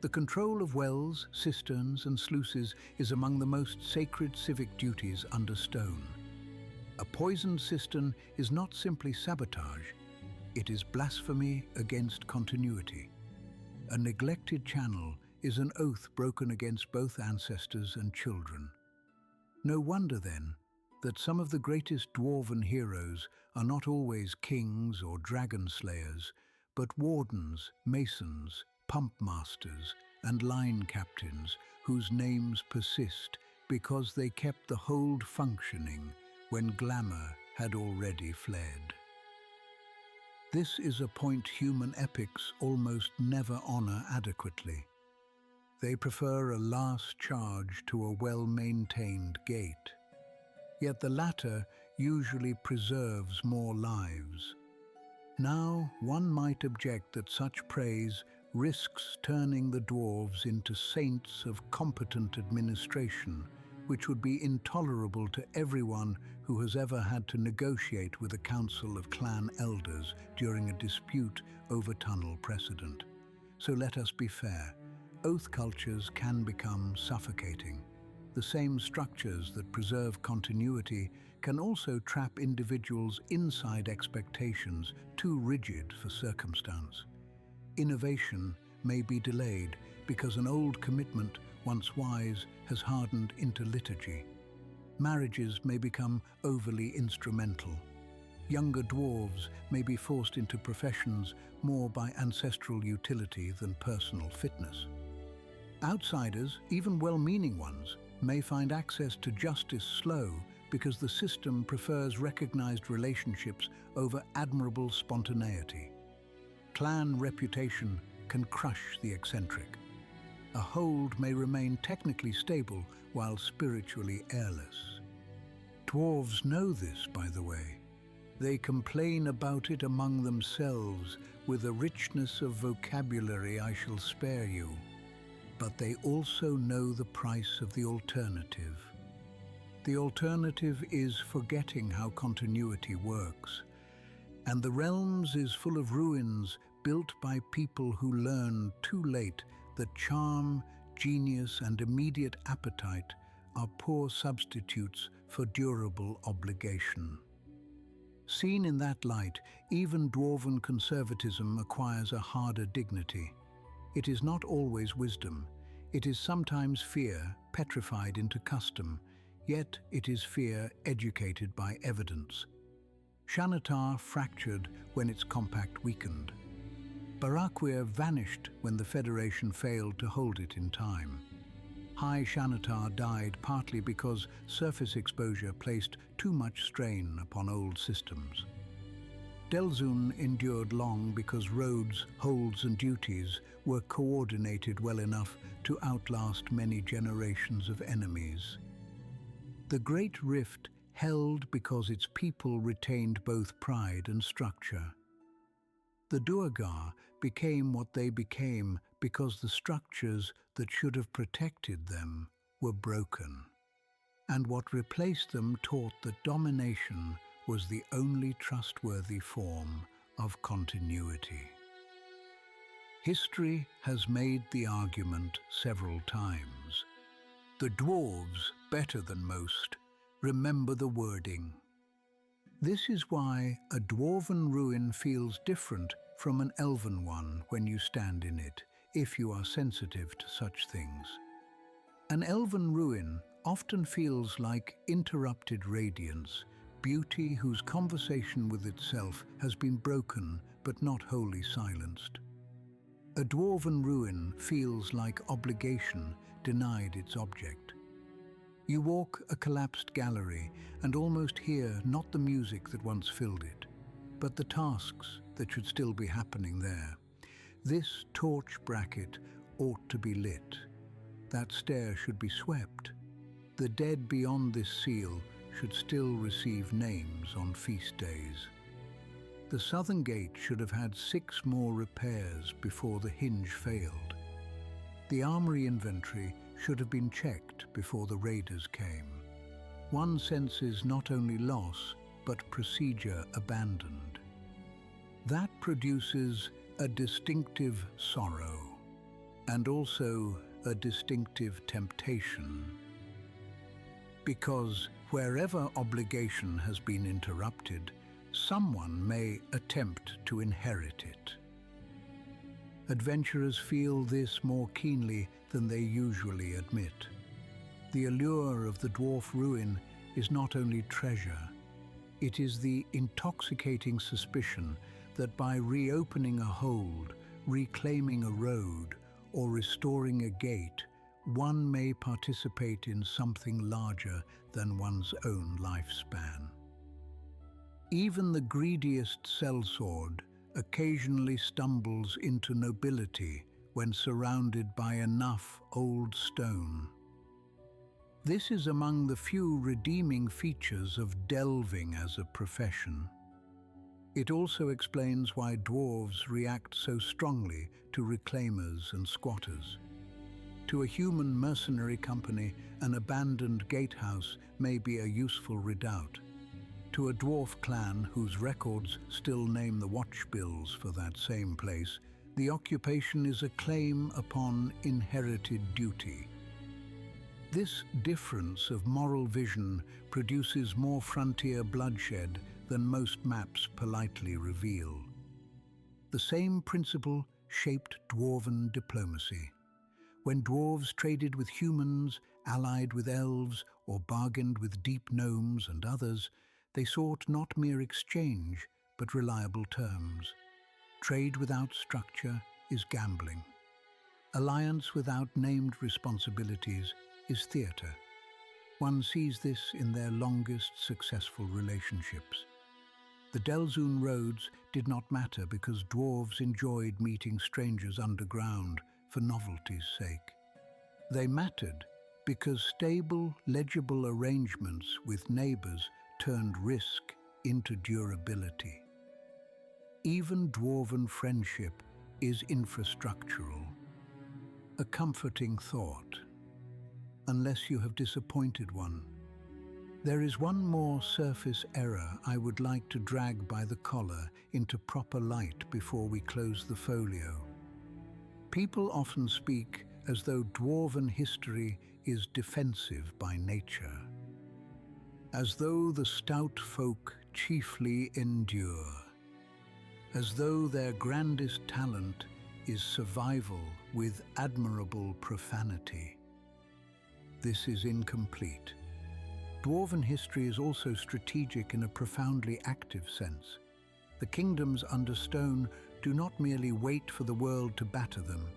The control of wells, cisterns, and sluices is among the most sacred civic duties under stone. A poisoned cistern is not simply sabotage, it is blasphemy against continuity. A neglected channel is an oath broken against both ancestors and children. No wonder, then, that some of the greatest dwarven heroes are not always kings or dragon slayers, but wardens, masons, pump masters, and line captains whose names persist because they kept the hold functioning when glamour had already fled. This is a point human epics almost never honor adequately. They prefer a last charge to a well-maintained gate. Yet the latter usually preserves more lives. Now, one might object that such praise risks turning the dwarves into saints of competent administration, which would be intolerable to everyone who has ever had to negotiate with a council of clan elders during a dispute over tunnel precedent. So let us be fair. Oath cultures can become suffocating. The same structures that preserve continuity can also trap individuals inside expectations too rigid for circumstance. Innovation may be delayed because an old commitment, once wise, has hardened into liturgy. Marriages may become overly instrumental. Younger dwarves may be forced into professions more by ancestral utility than personal fitness. Outsiders, even well-meaning ones, may find access to justice slow because the system prefers recognized relationships over admirable spontaneity. Clan reputation can crush the eccentric. A hold may remain technically stable while spiritually airless. Dwarves know this, by the way. They complain about it among themselves with a richness of vocabulary I shall spare you. But they also know the price of the alternative. The alternative is forgetting how continuity works. And the realms is full of ruins built by people who learn too late that charm, genius, and immediate appetite are poor substitutes for durable obligation. Seen in that light, even dwarven conservatism acquires a harder dignity. It is not always wisdom. It is sometimes fear petrified into custom, yet it is fear educated by evidence. Shanatar fractured when its compact weakened. Baraquir vanished when the Federation failed to hold it in time. High Shanatar died partly because surface exposure placed too much strain upon old systems. Delzun endured long because roads, holds, and duties were coordinated well enough to outlast many generations of enemies. The Great Rift held because its people retained both pride and structure. The Duergar became what they became because the structures that should have protected them were broken. And what replaced them taught that domination was the only trustworthy form of continuity. History has made the argument several times. The dwarves, better than most, remember the wording. This is why a dwarven ruin feels different from an elven one when you stand in it, if you are sensitive to such things. An elven ruin often feels like interrupted radiance beauty whose conversation with itself has been broken but not wholly silenced. A dwarven ruin feels like obligation denied its object. You walk a collapsed gallery and almost hear not the music that once filled it, but the tasks that should still be happening there. This torch bracket ought to be lit. That stair should be swept. The dead beyond this seal should still receive names on feast days. The southern gate should have had 6 more repairs before the hinge failed. The armory inventory should have been checked before the raiders came. One senses not only loss, but procedure abandoned. That produces a distinctive sorrow, and also a distinctive temptation. Because wherever obligation has been interrupted, someone may attempt to inherit it. Adventurers feel this more keenly than they usually admit. The allure of the dwarf ruin is not only treasure, it is the intoxicating suspicion that by reopening a hold, reclaiming a road, or restoring a gate, one may participate in something larger than one's own lifespan. Even the greediest sellsword occasionally stumbles into nobility when surrounded by enough old stone. This is among the few redeeming features of delving as a profession. It also explains why dwarves react so strongly to reclaimers and squatters. To a human mercenary company, an abandoned gatehouse may be a useful redoubt. To a dwarf clan whose records still name the watch bills for that same place, the occupation is a claim upon inherited duty. This difference of moral vision produces more frontier bloodshed than most maps politely reveal. The same principle shaped dwarven diplomacy. When dwarves traded with humans, allied with elves, or bargained with deep gnomes and others, they sought not mere exchange, but reliable terms. Trade without structure is gambling. Alliance without named responsibilities is theatre. One sees this in their longest successful relationships. The Delzoun roads did not matter because dwarves enjoyed meeting strangers underground for novelty's sake. They mattered because stable, legible arrangements with neighbors turned risk into durability. Even dwarven friendship is infrastructural, a comforting thought, unless you have disappointed one. There is one more surface error I would like to drag by the collar into proper light before we close the folio. People often speak as though dwarven history is defensive by nature, as though the stout folk chiefly endure, as though their grandest talent is survival with admirable profanity. This is incomplete. Dwarven history is also strategic in a profoundly active sense. The kingdoms under stone do not merely wait for the world to batter them.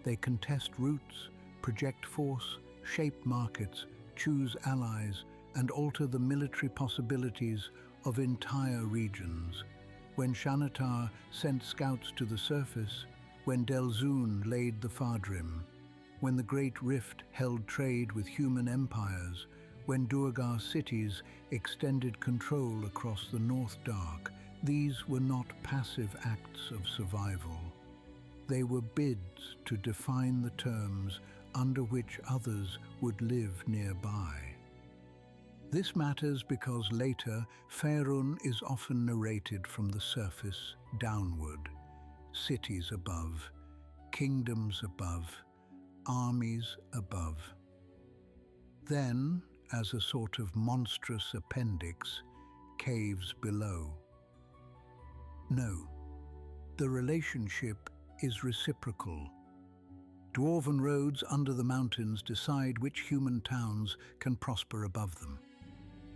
They contest routes, project force, shape markets, choose allies, and alter the military possibilities of entire regions. When Shanatar sent scouts to the surface, when Delzoun laid the Fardrim, when the Great Rift held trade with human empires, when Durgar cities extended control across the North Dark, these were not passive acts of survival. They were bids to define the terms under which others would live nearby. This matters because later, Faerûn is often narrated from the surface downward. Cities above, kingdoms above, armies above. Then, as a sort of monstrous appendix, caves below. No, the relationship is reciprocal. Dwarven roads under the mountains decide which human towns can prosper above them.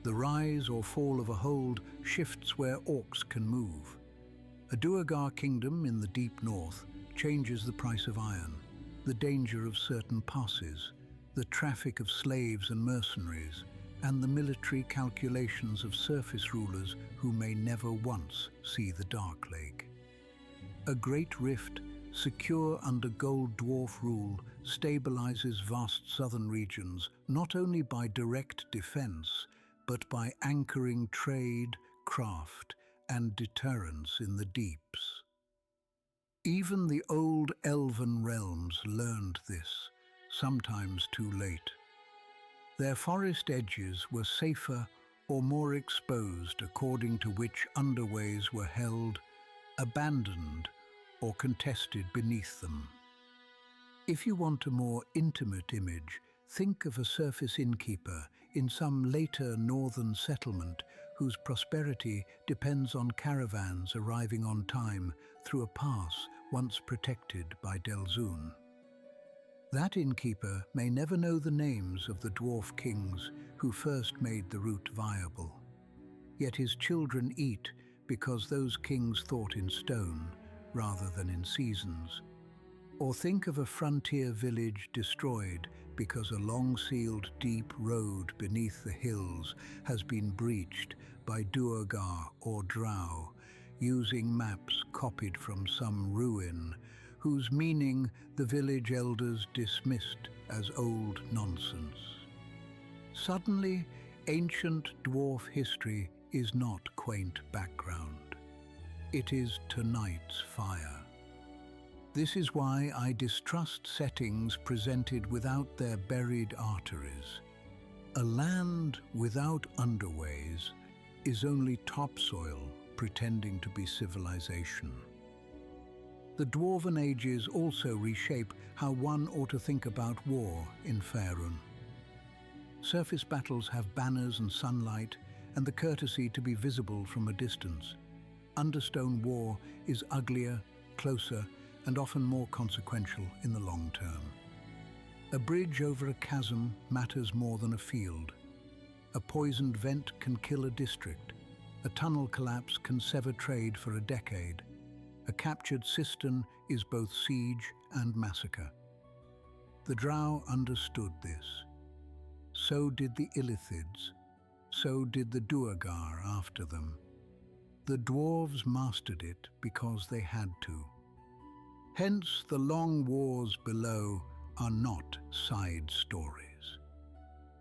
The rise or fall of a hold shifts where orcs can move. A Duergar kingdom in the deep north changes the price of iron, the danger of certain passes, the traffic of slaves and mercenaries, and the military calculations of surface rulers who may never once see the Dark Lake. A great rift, secure under Gold Dwarf rule, stabilizes vast southern regions not only by direct defense, but by anchoring trade, craft, and deterrence in the deeps. Even the old elven realms learned this, sometimes too late. Their forest edges were safer or more exposed according to which underways were held, abandoned, or contested beneath them. If you want a more intimate image, think of a surface innkeeper in some later northern settlement whose prosperity depends on caravans arriving on time through a pass once protected by Delzoun. That innkeeper may never know the names of the dwarf kings who first made the route viable. Yet his children eat because those kings thought in stone rather than in seasons. Or think of a frontier village destroyed because a long-sealed deep road beneath the hills has been breached by Duergar or Drow, using maps copied from some ruin, whose meaning the village elders dismissed as old nonsense. Suddenly, ancient dwarf history is not quaint background. It is tonight's fire. This is why I distrust settings presented without their buried arteries. A land without underways is only topsoil pretending to be civilization. The Dwarven ages also reshape how one ought to think about war in Faerûn. Surface battles have banners and sunlight, and the courtesy to be visible from a distance. Understone war is uglier, closer, and often more consequential in the long term. A bridge over a chasm matters more than a field. A poisoned vent can kill a district. A tunnel collapse can sever trade for a decade. A captured cistern is both siege and massacre. The Drow understood this. So did the Illithids. So did the Duergar after them. The dwarves mastered it because they had to. Hence, the long wars below are not side stories.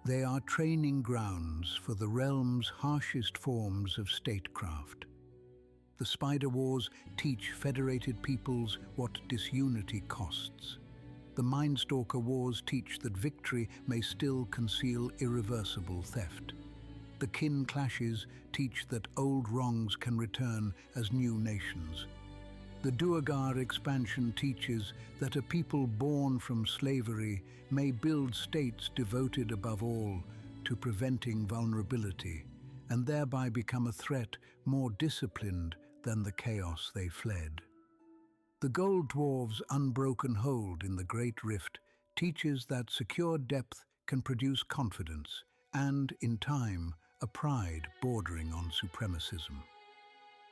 They are training grounds for the realm's harshest forms of statecraft. The Spider Wars teach federated peoples what disunity costs. The Mindstalker Wars teach that victory may still conceal irreversible theft. The kin clashes teach that old wrongs can return as new nations. The Duergar expansion teaches that a people born from slavery may build states devoted above all to preventing vulnerability, and thereby become a threat more disciplined than the chaos they fled. The Gold Dwarves' unbroken hold in the Great Rift teaches that secure depth can produce confidence and, in time, a pride bordering on supremacism.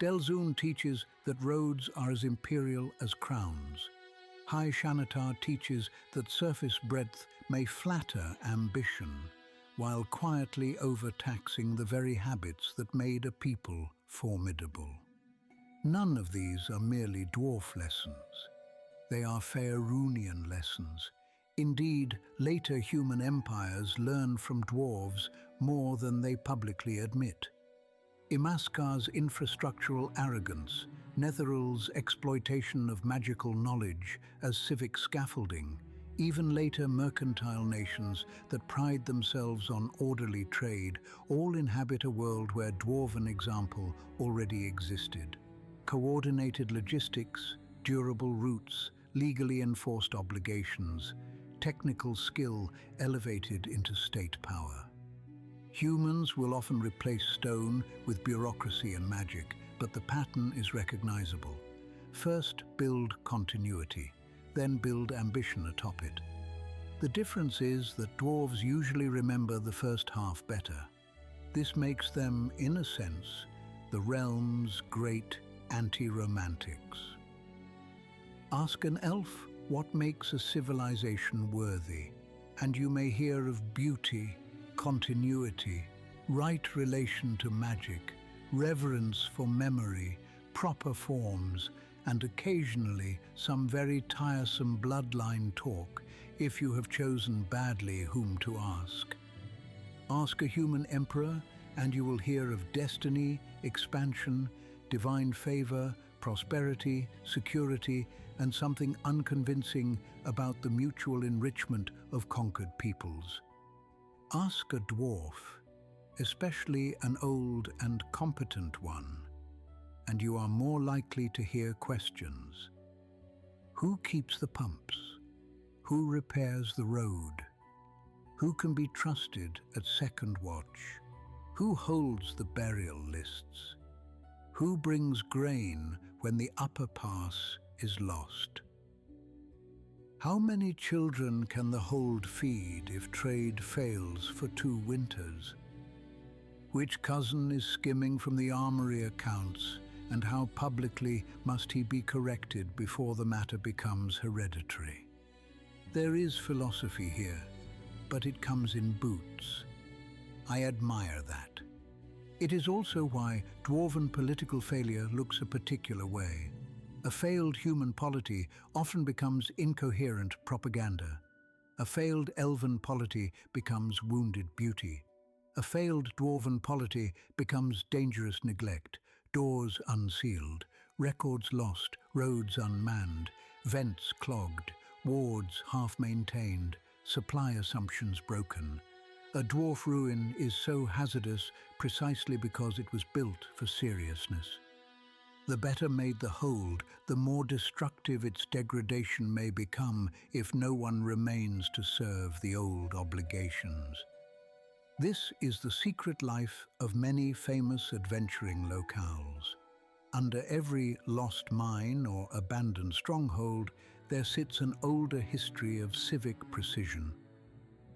Delzoun teaches that roads are as imperial as crowns. High Shanatar teaches that surface breadth may flatter ambition, while quietly overtaxing the very habits that made a people formidable. None of these are merely dwarf lessons. They are Faerûnian lessons. Indeed, later human empires learn from dwarves more than they publicly admit. Imaskar's infrastructural arrogance, Netheryl's exploitation of magical knowledge as civic scaffolding, even later mercantile nations that pride themselves on orderly trade, all inhabit a world where Dwarven example already existed. Coordinated logistics, durable routes, legally enforced obligations, technical skill elevated into state power. Humans will often replace stone with bureaucracy and magic, but the pattern is recognizable. First, build continuity, then build ambition atop it. The difference is that dwarves usually remember the first half better. This makes them, in a sense, the realm's great anti-romantics. Ask an elf what makes a civilization worthy, and you may hear of beauty, continuity, right relation to magic, reverence for memory, proper forms, and occasionally some very tiresome bloodline talk if you have chosen badly whom to ask. Ask a human emperor and you will hear of destiny, expansion, divine favor, prosperity, security, and something unconvincing about the mutual enrichment of conquered peoples. Ask a dwarf, especially an old and competent one, and you are more likely to hear questions. Who keeps the pumps? Who repairs the road? Who can be trusted at second watch? Who holds the burial lists? Who brings grain when the upper pass is lost? How many children can the hold feed if trade fails for 2 winters? Which cousin is skimming from the armory accounts, and how publicly must he be corrected before the matter becomes hereditary? There is philosophy here, but it comes in boots. I admire that. It is also why Dwarven political failure looks a particular way. A failed human polity often becomes incoherent propaganda. A failed elven polity becomes wounded beauty. A failed dwarven polity becomes dangerous neglect, doors unsealed, records lost, roads unmanned, vents clogged, wards half-maintained, supply assumptions broken. A dwarf ruin is so hazardous precisely because it was built for seriousness. The better made the hold, the more destructive its degradation may become if no one remains to serve the old obligations. This is the secret life of many famous adventuring locales. Under every lost mine or abandoned stronghold, there sits an older history of civic precision.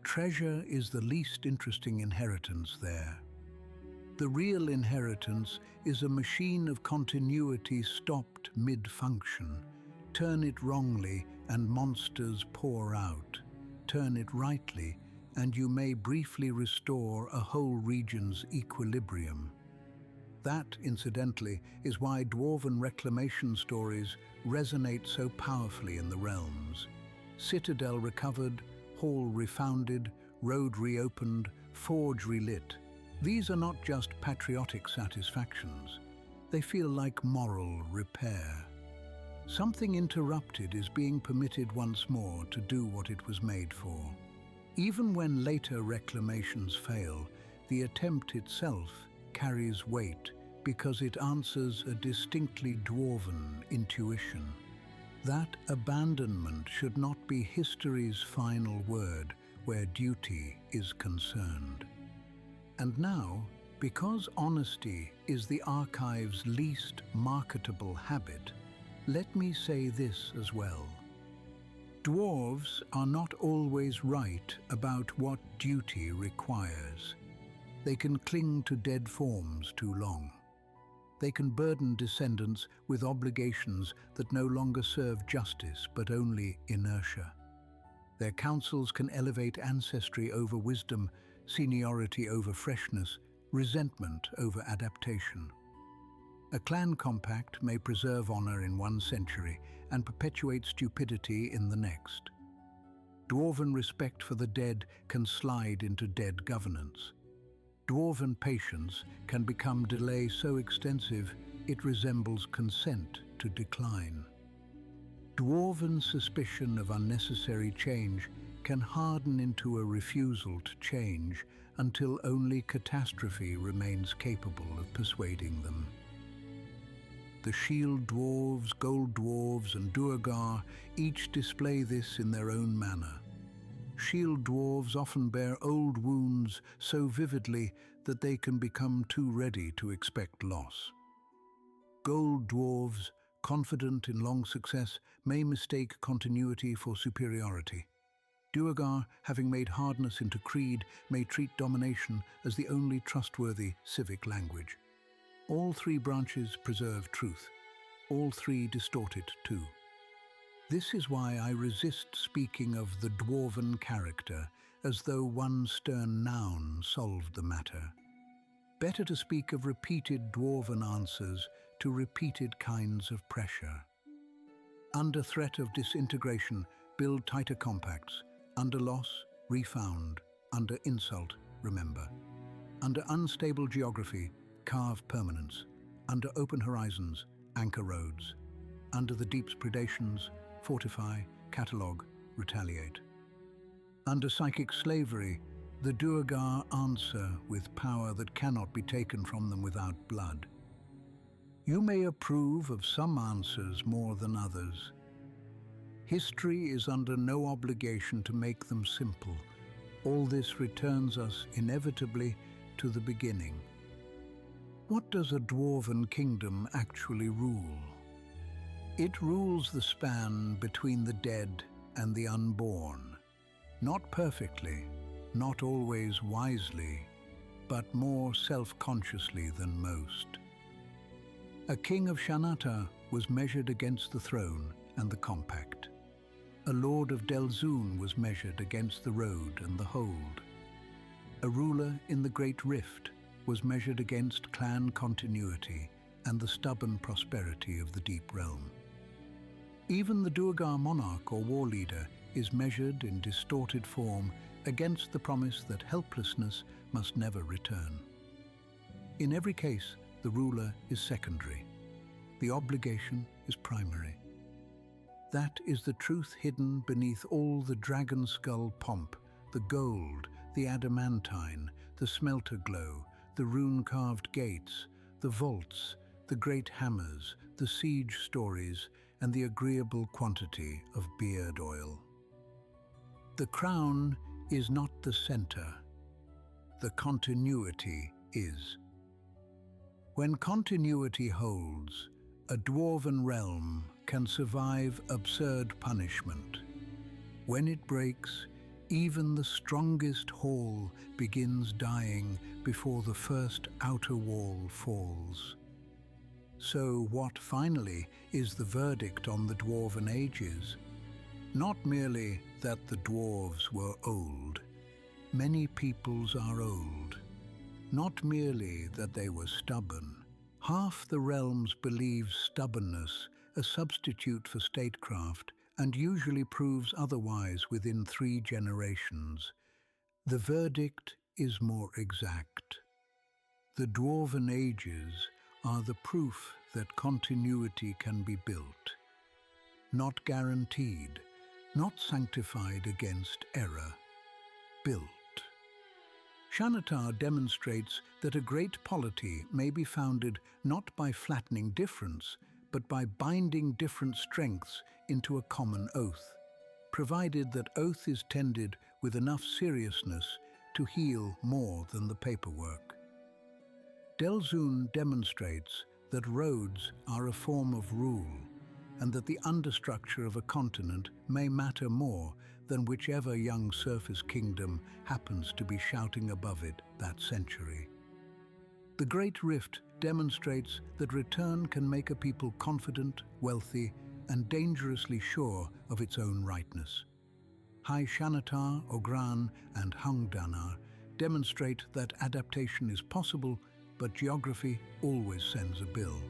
Treasure is the least interesting inheritance there. The real inheritance is a machine of continuity stopped mid-function. Turn it wrongly and monsters pour out. Turn it rightly and you may briefly restore a whole region's equilibrium. That, incidentally, is why Dwarven reclamation stories resonate so powerfully in the realms. Citadel recovered, hall refounded, road reopened, forge relit. These are not just patriotic satisfactions. They feel like moral repair. Something interrupted is being permitted once more to do what it was made for. Even when later reclamations fail, the attempt itself carries weight because it answers a distinctly Dwarven intuition. That abandonment should not be history's final word where duty is concerned. And now, because honesty is the archive's least marketable habit, let me say this as well. Dwarves are not always right about what duty requires. They can cling to dead forms too long. They can burden descendants with obligations that no longer serve justice but only inertia. Their counsels can elevate ancestry over wisdom, seniority over freshness, resentment over adaptation. A clan compact may preserve honor in one century and perpetuate stupidity in the next. Dwarven respect for the dead can slide into dead governance. Dwarven patience can become delay so extensive it resembles consent to decline. Dwarven suspicion of unnecessary change can harden into a refusal to change until only catastrophe remains capable of persuading them. The Shield Dwarves, Gold Dwarves, and Duergar each display this in their own manner. Shield Dwarves often bear old wounds so vividly that they can become too ready to expect loss. Gold Dwarves, confident in long success, may mistake continuity for superiority. Duergar, having made hardness into creed, may treat domination as the only trustworthy civic language. All three branches preserve truth. All three distort it too. This is why I resist speaking of the Dwarven character as though one stern noun solved the matter. Better to speak of repeated Dwarven answers to repeated kinds of pressure. Under threat of disintegration, build tighter compacts. Under loss, refound. Under insult, remember. Under unstable geography, carve permanence. Under open horizons, anchor roads. Under the deep's predations, fortify, catalogue, retaliate. Under psychic slavery, the Duergar answer with power that cannot be taken from them without blood. You may approve of some answers more than others. History is under no obligation to make them simple. All this returns us inevitably to the beginning. What does a Dwarven kingdom actually rule? It rules the span between the dead and the unborn. Not perfectly, not always wisely, but more self-consciously than most. A king of Shanatar was measured against the throne and the compact. A lord of Delzoun was measured against the road and the hold. A ruler in the Great Rift was measured against clan continuity and the stubborn prosperity of the Deep Realm. Even the Duergar monarch or war leader is measured in distorted form against the promise that helplessness must never return. In every case, the ruler is secondary. The obligation is primary. That is the truth hidden beneath all the dragon skull pomp, the gold, the adamantine, the smelter glow, the rune-carved gates, the vaults, the great hammers, the siege stories, and the agreeable quantity of beard oil. The crown is not the center. The continuity is. When continuity holds, a Dwarven realm can survive absurd punishment. When it breaks, even the strongest hall begins dying before the first outer wall falls. So what finally is the verdict on the Dwarven ages? Not merely that the dwarves were old. Many peoples are old. Not merely that they were stubborn. Half the realms believe stubbornness a substitute for statecraft and usually proves otherwise within 3 generations. The verdict is more exact. The Dwarven ages are the proof that continuity can be built. Not guaranteed, not sanctified against error, built. Shanatar demonstrates that a great polity may be founded not by flattening difference, but by binding different strengths into a common oath, provided that oath is tended with enough seriousness to heal more than the paperwork. Delzoun demonstrates that roads are a form of rule, and that the understructure of a continent may matter more than whichever young surface kingdom happens to be shouting above it that century. The Great Rift demonstrates that return can make a people confident, wealthy, and dangerously sure of its own rightness. High Shanatar, Ogran, and Hungdanar demonstrate that adaptation is possible, but geography always sends a bill.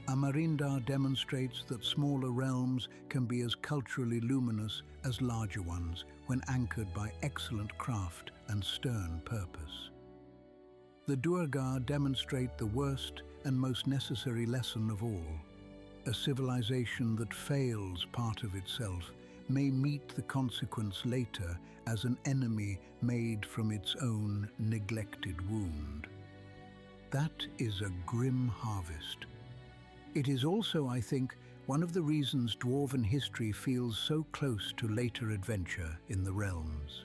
Amarindar demonstrates that smaller realms can be as culturally luminous as larger ones when anchored by excellent craft and stern purpose. The Duergar demonstrate the worst and most necessary lesson of all. A civilization that fails part of itself may meet the consequence later as an enemy made from its own neglected wound. That is a grim harvest. It is also, I think, one of the reasons Dwarven history feels so close to later adventure in the realms.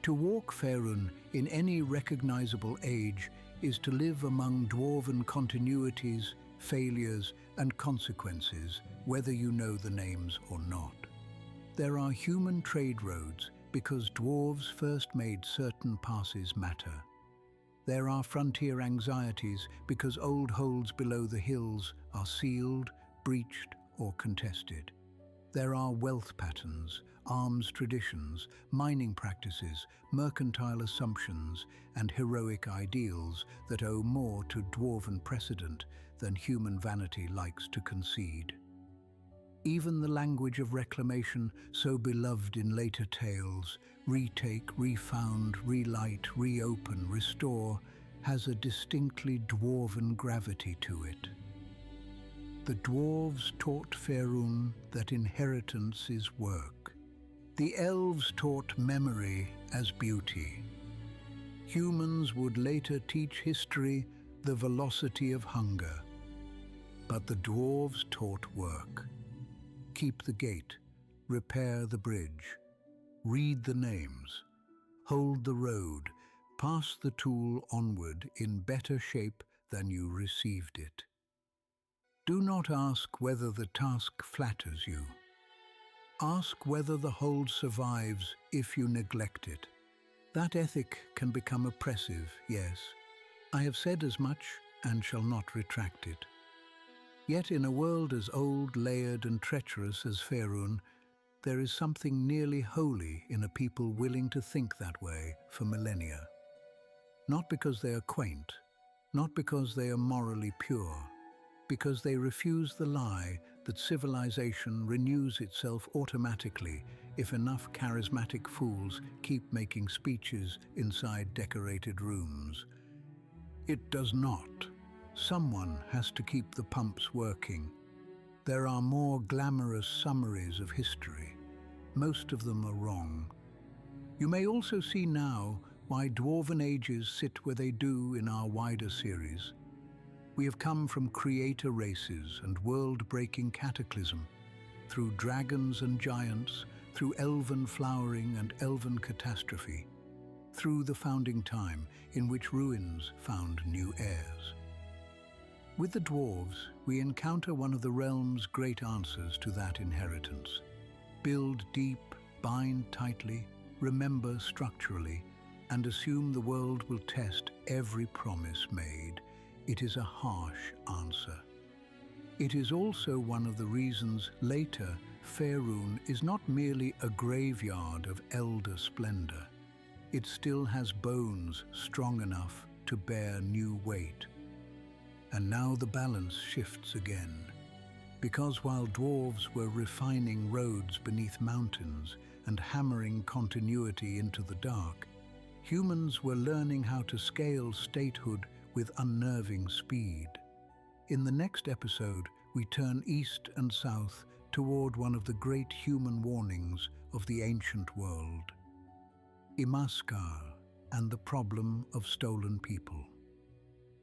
To walk Faerûn in any recognizable age is to live among Dwarven continuities, failures, and consequences, whether you know the names or not. There are human trade roads because dwarves first made certain passes matter. There are frontier anxieties because old holds below the hills are sealed, breached, or contested. There are wealth patterns, arms traditions, mining practices, mercantile assumptions, and heroic ideals that owe more to dwarven precedent than human vanity likes to concede. Even the language of reclamation, so beloved in later tales, retake, refound, relight, reopen, restore, has a distinctly dwarven gravity to it. The dwarves taught Faerûn that inheritance is work. The elves taught memory as beauty. Humans would later teach history the velocity of hunger. But the dwarves taught work. Keep the gate, repair the bridge, read the names, hold the road, pass the tool onward in better shape than you received it. Do not ask whether the task flatters you. Ask whether the hold survives if you neglect it. That ethic can become oppressive, yes. I have said as much and shall not retract it. Yet in a world as old, layered and treacherous as Faerûn, there is something nearly holy in a people willing to think that way for millennia. Not because they are quaint, not because they are morally pure, because they refuse the lie that civilization renews itself automatically if enough charismatic fools keep making speeches inside decorated rooms. It does not. Someone has to keep the pumps working. There are more glamorous summaries of history. Most of them are wrong. You may also see now why Dwarven ages sit where they do in our wider series. We have come from creator races and world-breaking cataclysm, through dragons and giants, through elven flowering and elven catastrophe, through the founding time in which ruins found new heirs. With the dwarves, we encounter one of the realm's great answers to that inheritance. Build deep, bind tightly, remember structurally, and assume the world will test every promise made. It is a harsh answer. It is also one of the reasons later Faerûn is not merely a graveyard of elder splendor. It still has bones strong enough to bear new weight. And now the balance shifts again. Because while dwarves were refining roads beneath mountains and hammering continuity into the dark, humans were learning how to scale statehood with unnerving speed. In the next episode, we turn east and south toward one of the great human warnings of the ancient world, Imaskar and the problem of stolen people.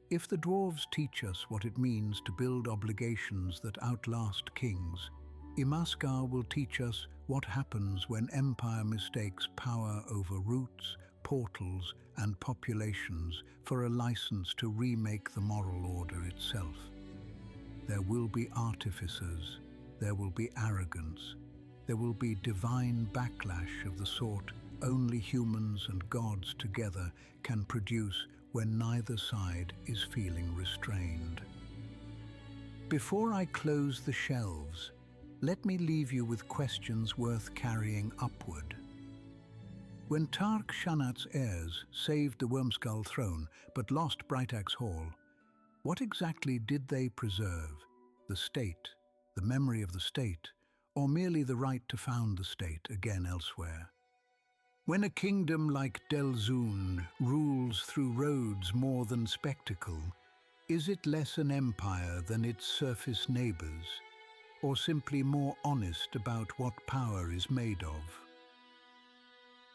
If the dwarves teach us what it means to build obligations that outlast kings, Imaskar will teach us what happens when empire mistakes power over roots, portals, and populations for a license to remake the moral order itself. There will be artificers, there will be arrogance, there will be divine backlash of the sort only humans and gods together can produce when neither side is feeling restrained. Before I close the shelves, let me leave you with questions worth carrying upward. When Tark Shanat's heirs saved the Wormskull throne but lost Brightaxe Hall, what exactly did they preserve? The state, the memory of the state, or merely the right to found the state again elsewhere? When a kingdom like Delzoun rules through roads more than spectacle, is it less an empire than its surface neighbors, or simply more honest about what power is made of?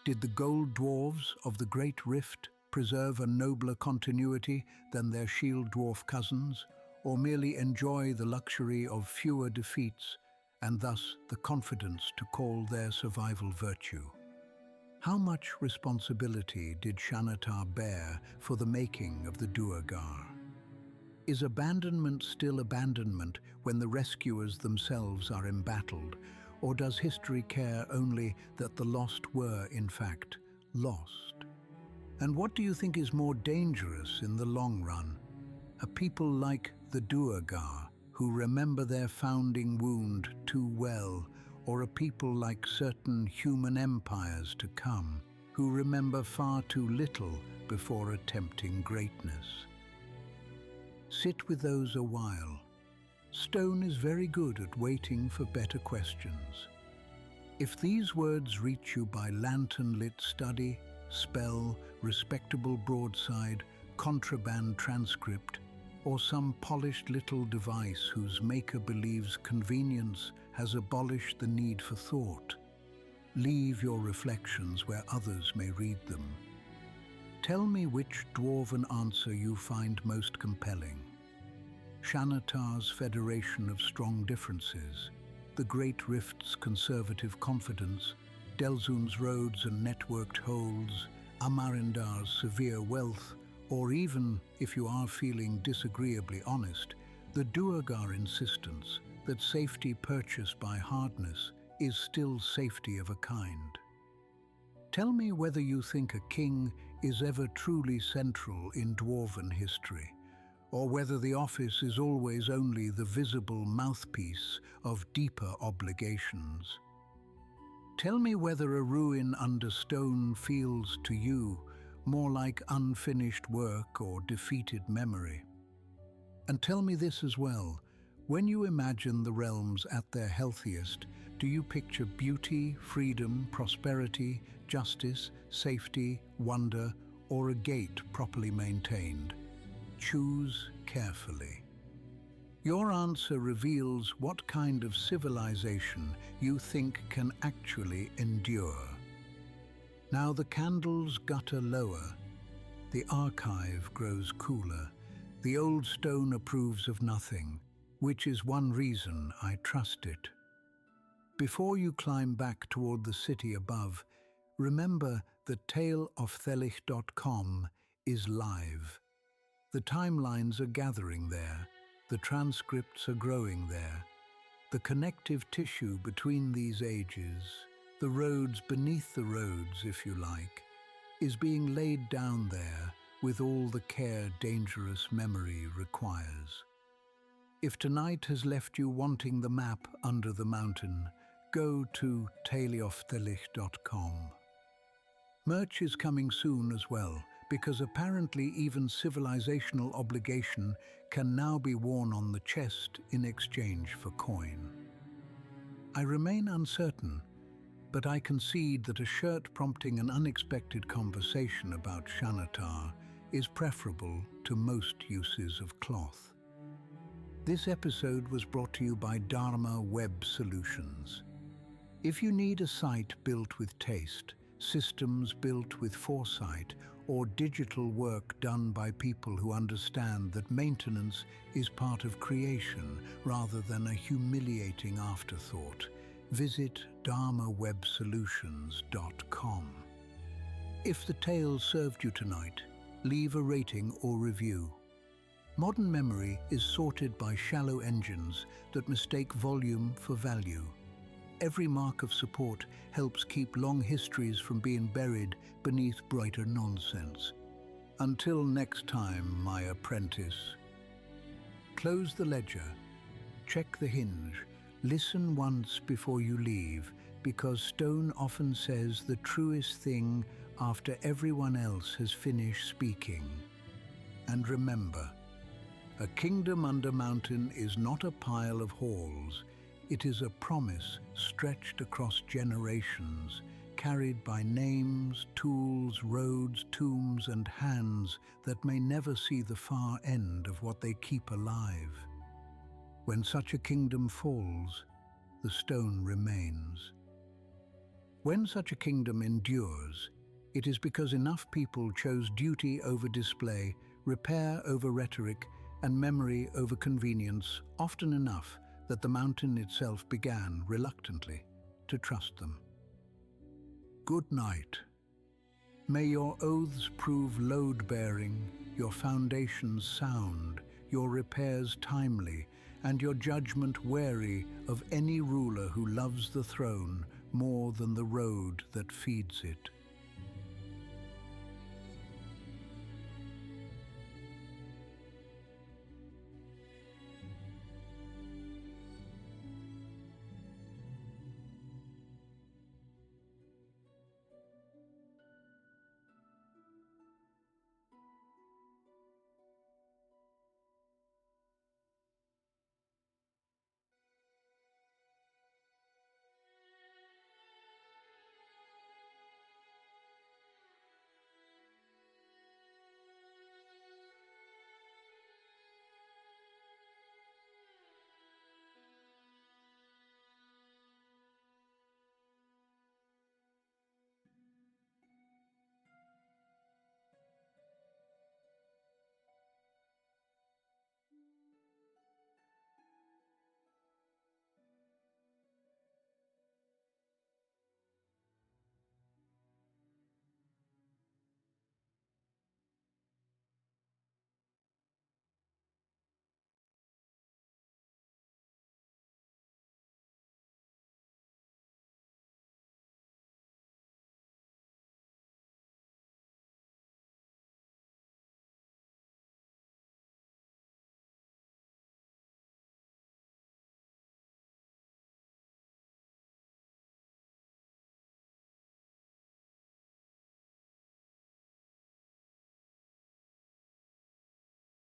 Did the gold dwarves of the Great Rift preserve a nobler continuity than their shield dwarf cousins, or merely enjoy the luxury of fewer defeats and thus the confidence to call their survival virtue? How much responsibility did Shanatar bear for the making of the Duergar? Is abandonment still abandonment when the rescuers themselves are embattled, Or does history care only that the lost were, in fact, lost? And what do you think is more dangerous in the long run? A people like the Duergar, who remember their founding wound too well, or a people like certain human empires to come, who remember far too little before attempting greatness? Sit with those a while. Stone is very good at waiting for better questions. If these words reach you by lantern-lit study, spell, respectable broadside, contraband transcript, or some polished little device whose maker believes convenience has abolished the need for thought, leave your reflections where others may read them. Tell me which Dwarven answer you find most compelling. Xanatar's Federation of Strong Differences, the Great Rift's conservative confidence, Delzun's roads and networked holds, Amarindar's severe wealth, or even, if you are feeling disagreeably honest, the Duergar insistence that safety purchased by hardness is still safety of a kind. Tell me whether you think a king is ever truly central in Dwarven history, or whether the office is always only the visible mouthpiece of deeper obligations. Tell me whether a ruin under stone feels to you more like unfinished work or defeated memory. And tell me this as well, when you imagine the realms at their healthiest, do you picture beauty, freedom, prosperity, justice, safety, wonder, or a gate properly maintained? Choose carefully. Your answer reveals what kind of civilization you think can actually endure. Now the candles gutter lower, the archive grows cooler, the old stone approves of nothing, which is one reason I trust it. Before you climb back toward the city above, remember that taleofthelich.com is live. The timelines are gathering there, the transcripts are growing there. The connective tissue between these ages, the roads beneath the roads, if you like, is being laid down there with all the care dangerous memory requires. If tonight has left you wanting the map under the mountain, go to taleofthelich.com. Merch is coming soon as well, because apparently even civilizational obligation can now be worn on the chest in exchange for coin. I remain uncertain, but I concede that a shirt prompting an unexpected conversation about Xanatar is preferable to most uses of cloth. This episode was brought to you by Dharma Web Solutions. If you need a site built with taste, systems built with foresight, or digital work done by people who understand that maintenance is part of creation rather than a humiliating afterthought, visit dharmawebsolutions.com. If the tale served you tonight, leave a rating or review. Modern memory is sorted by shallow engines that mistake volume for value. Every mark of support helps keep long histories from being buried beneath brighter nonsense. Until next time, my apprentice. Close the ledger, check the hinge, listen once before you leave, because stone often says the truest thing after everyone else has finished speaking. And remember, a kingdom under mountain is not a pile of halls. It is a promise stretched across generations, carried by names, tools, roads, tombs, and hands that may never see the far end of what they keep alive. When such a kingdom falls, the stone remains. When such a kingdom endures, it is because enough people chose duty over display, repair over rhetoric, and memory over convenience, often enough that the mountain itself began, reluctantly, to trust them. Good night. May your oaths prove load-bearing, your foundations sound, your repairs timely, and your judgment wary of any ruler who loves the throne more than the road that feeds it.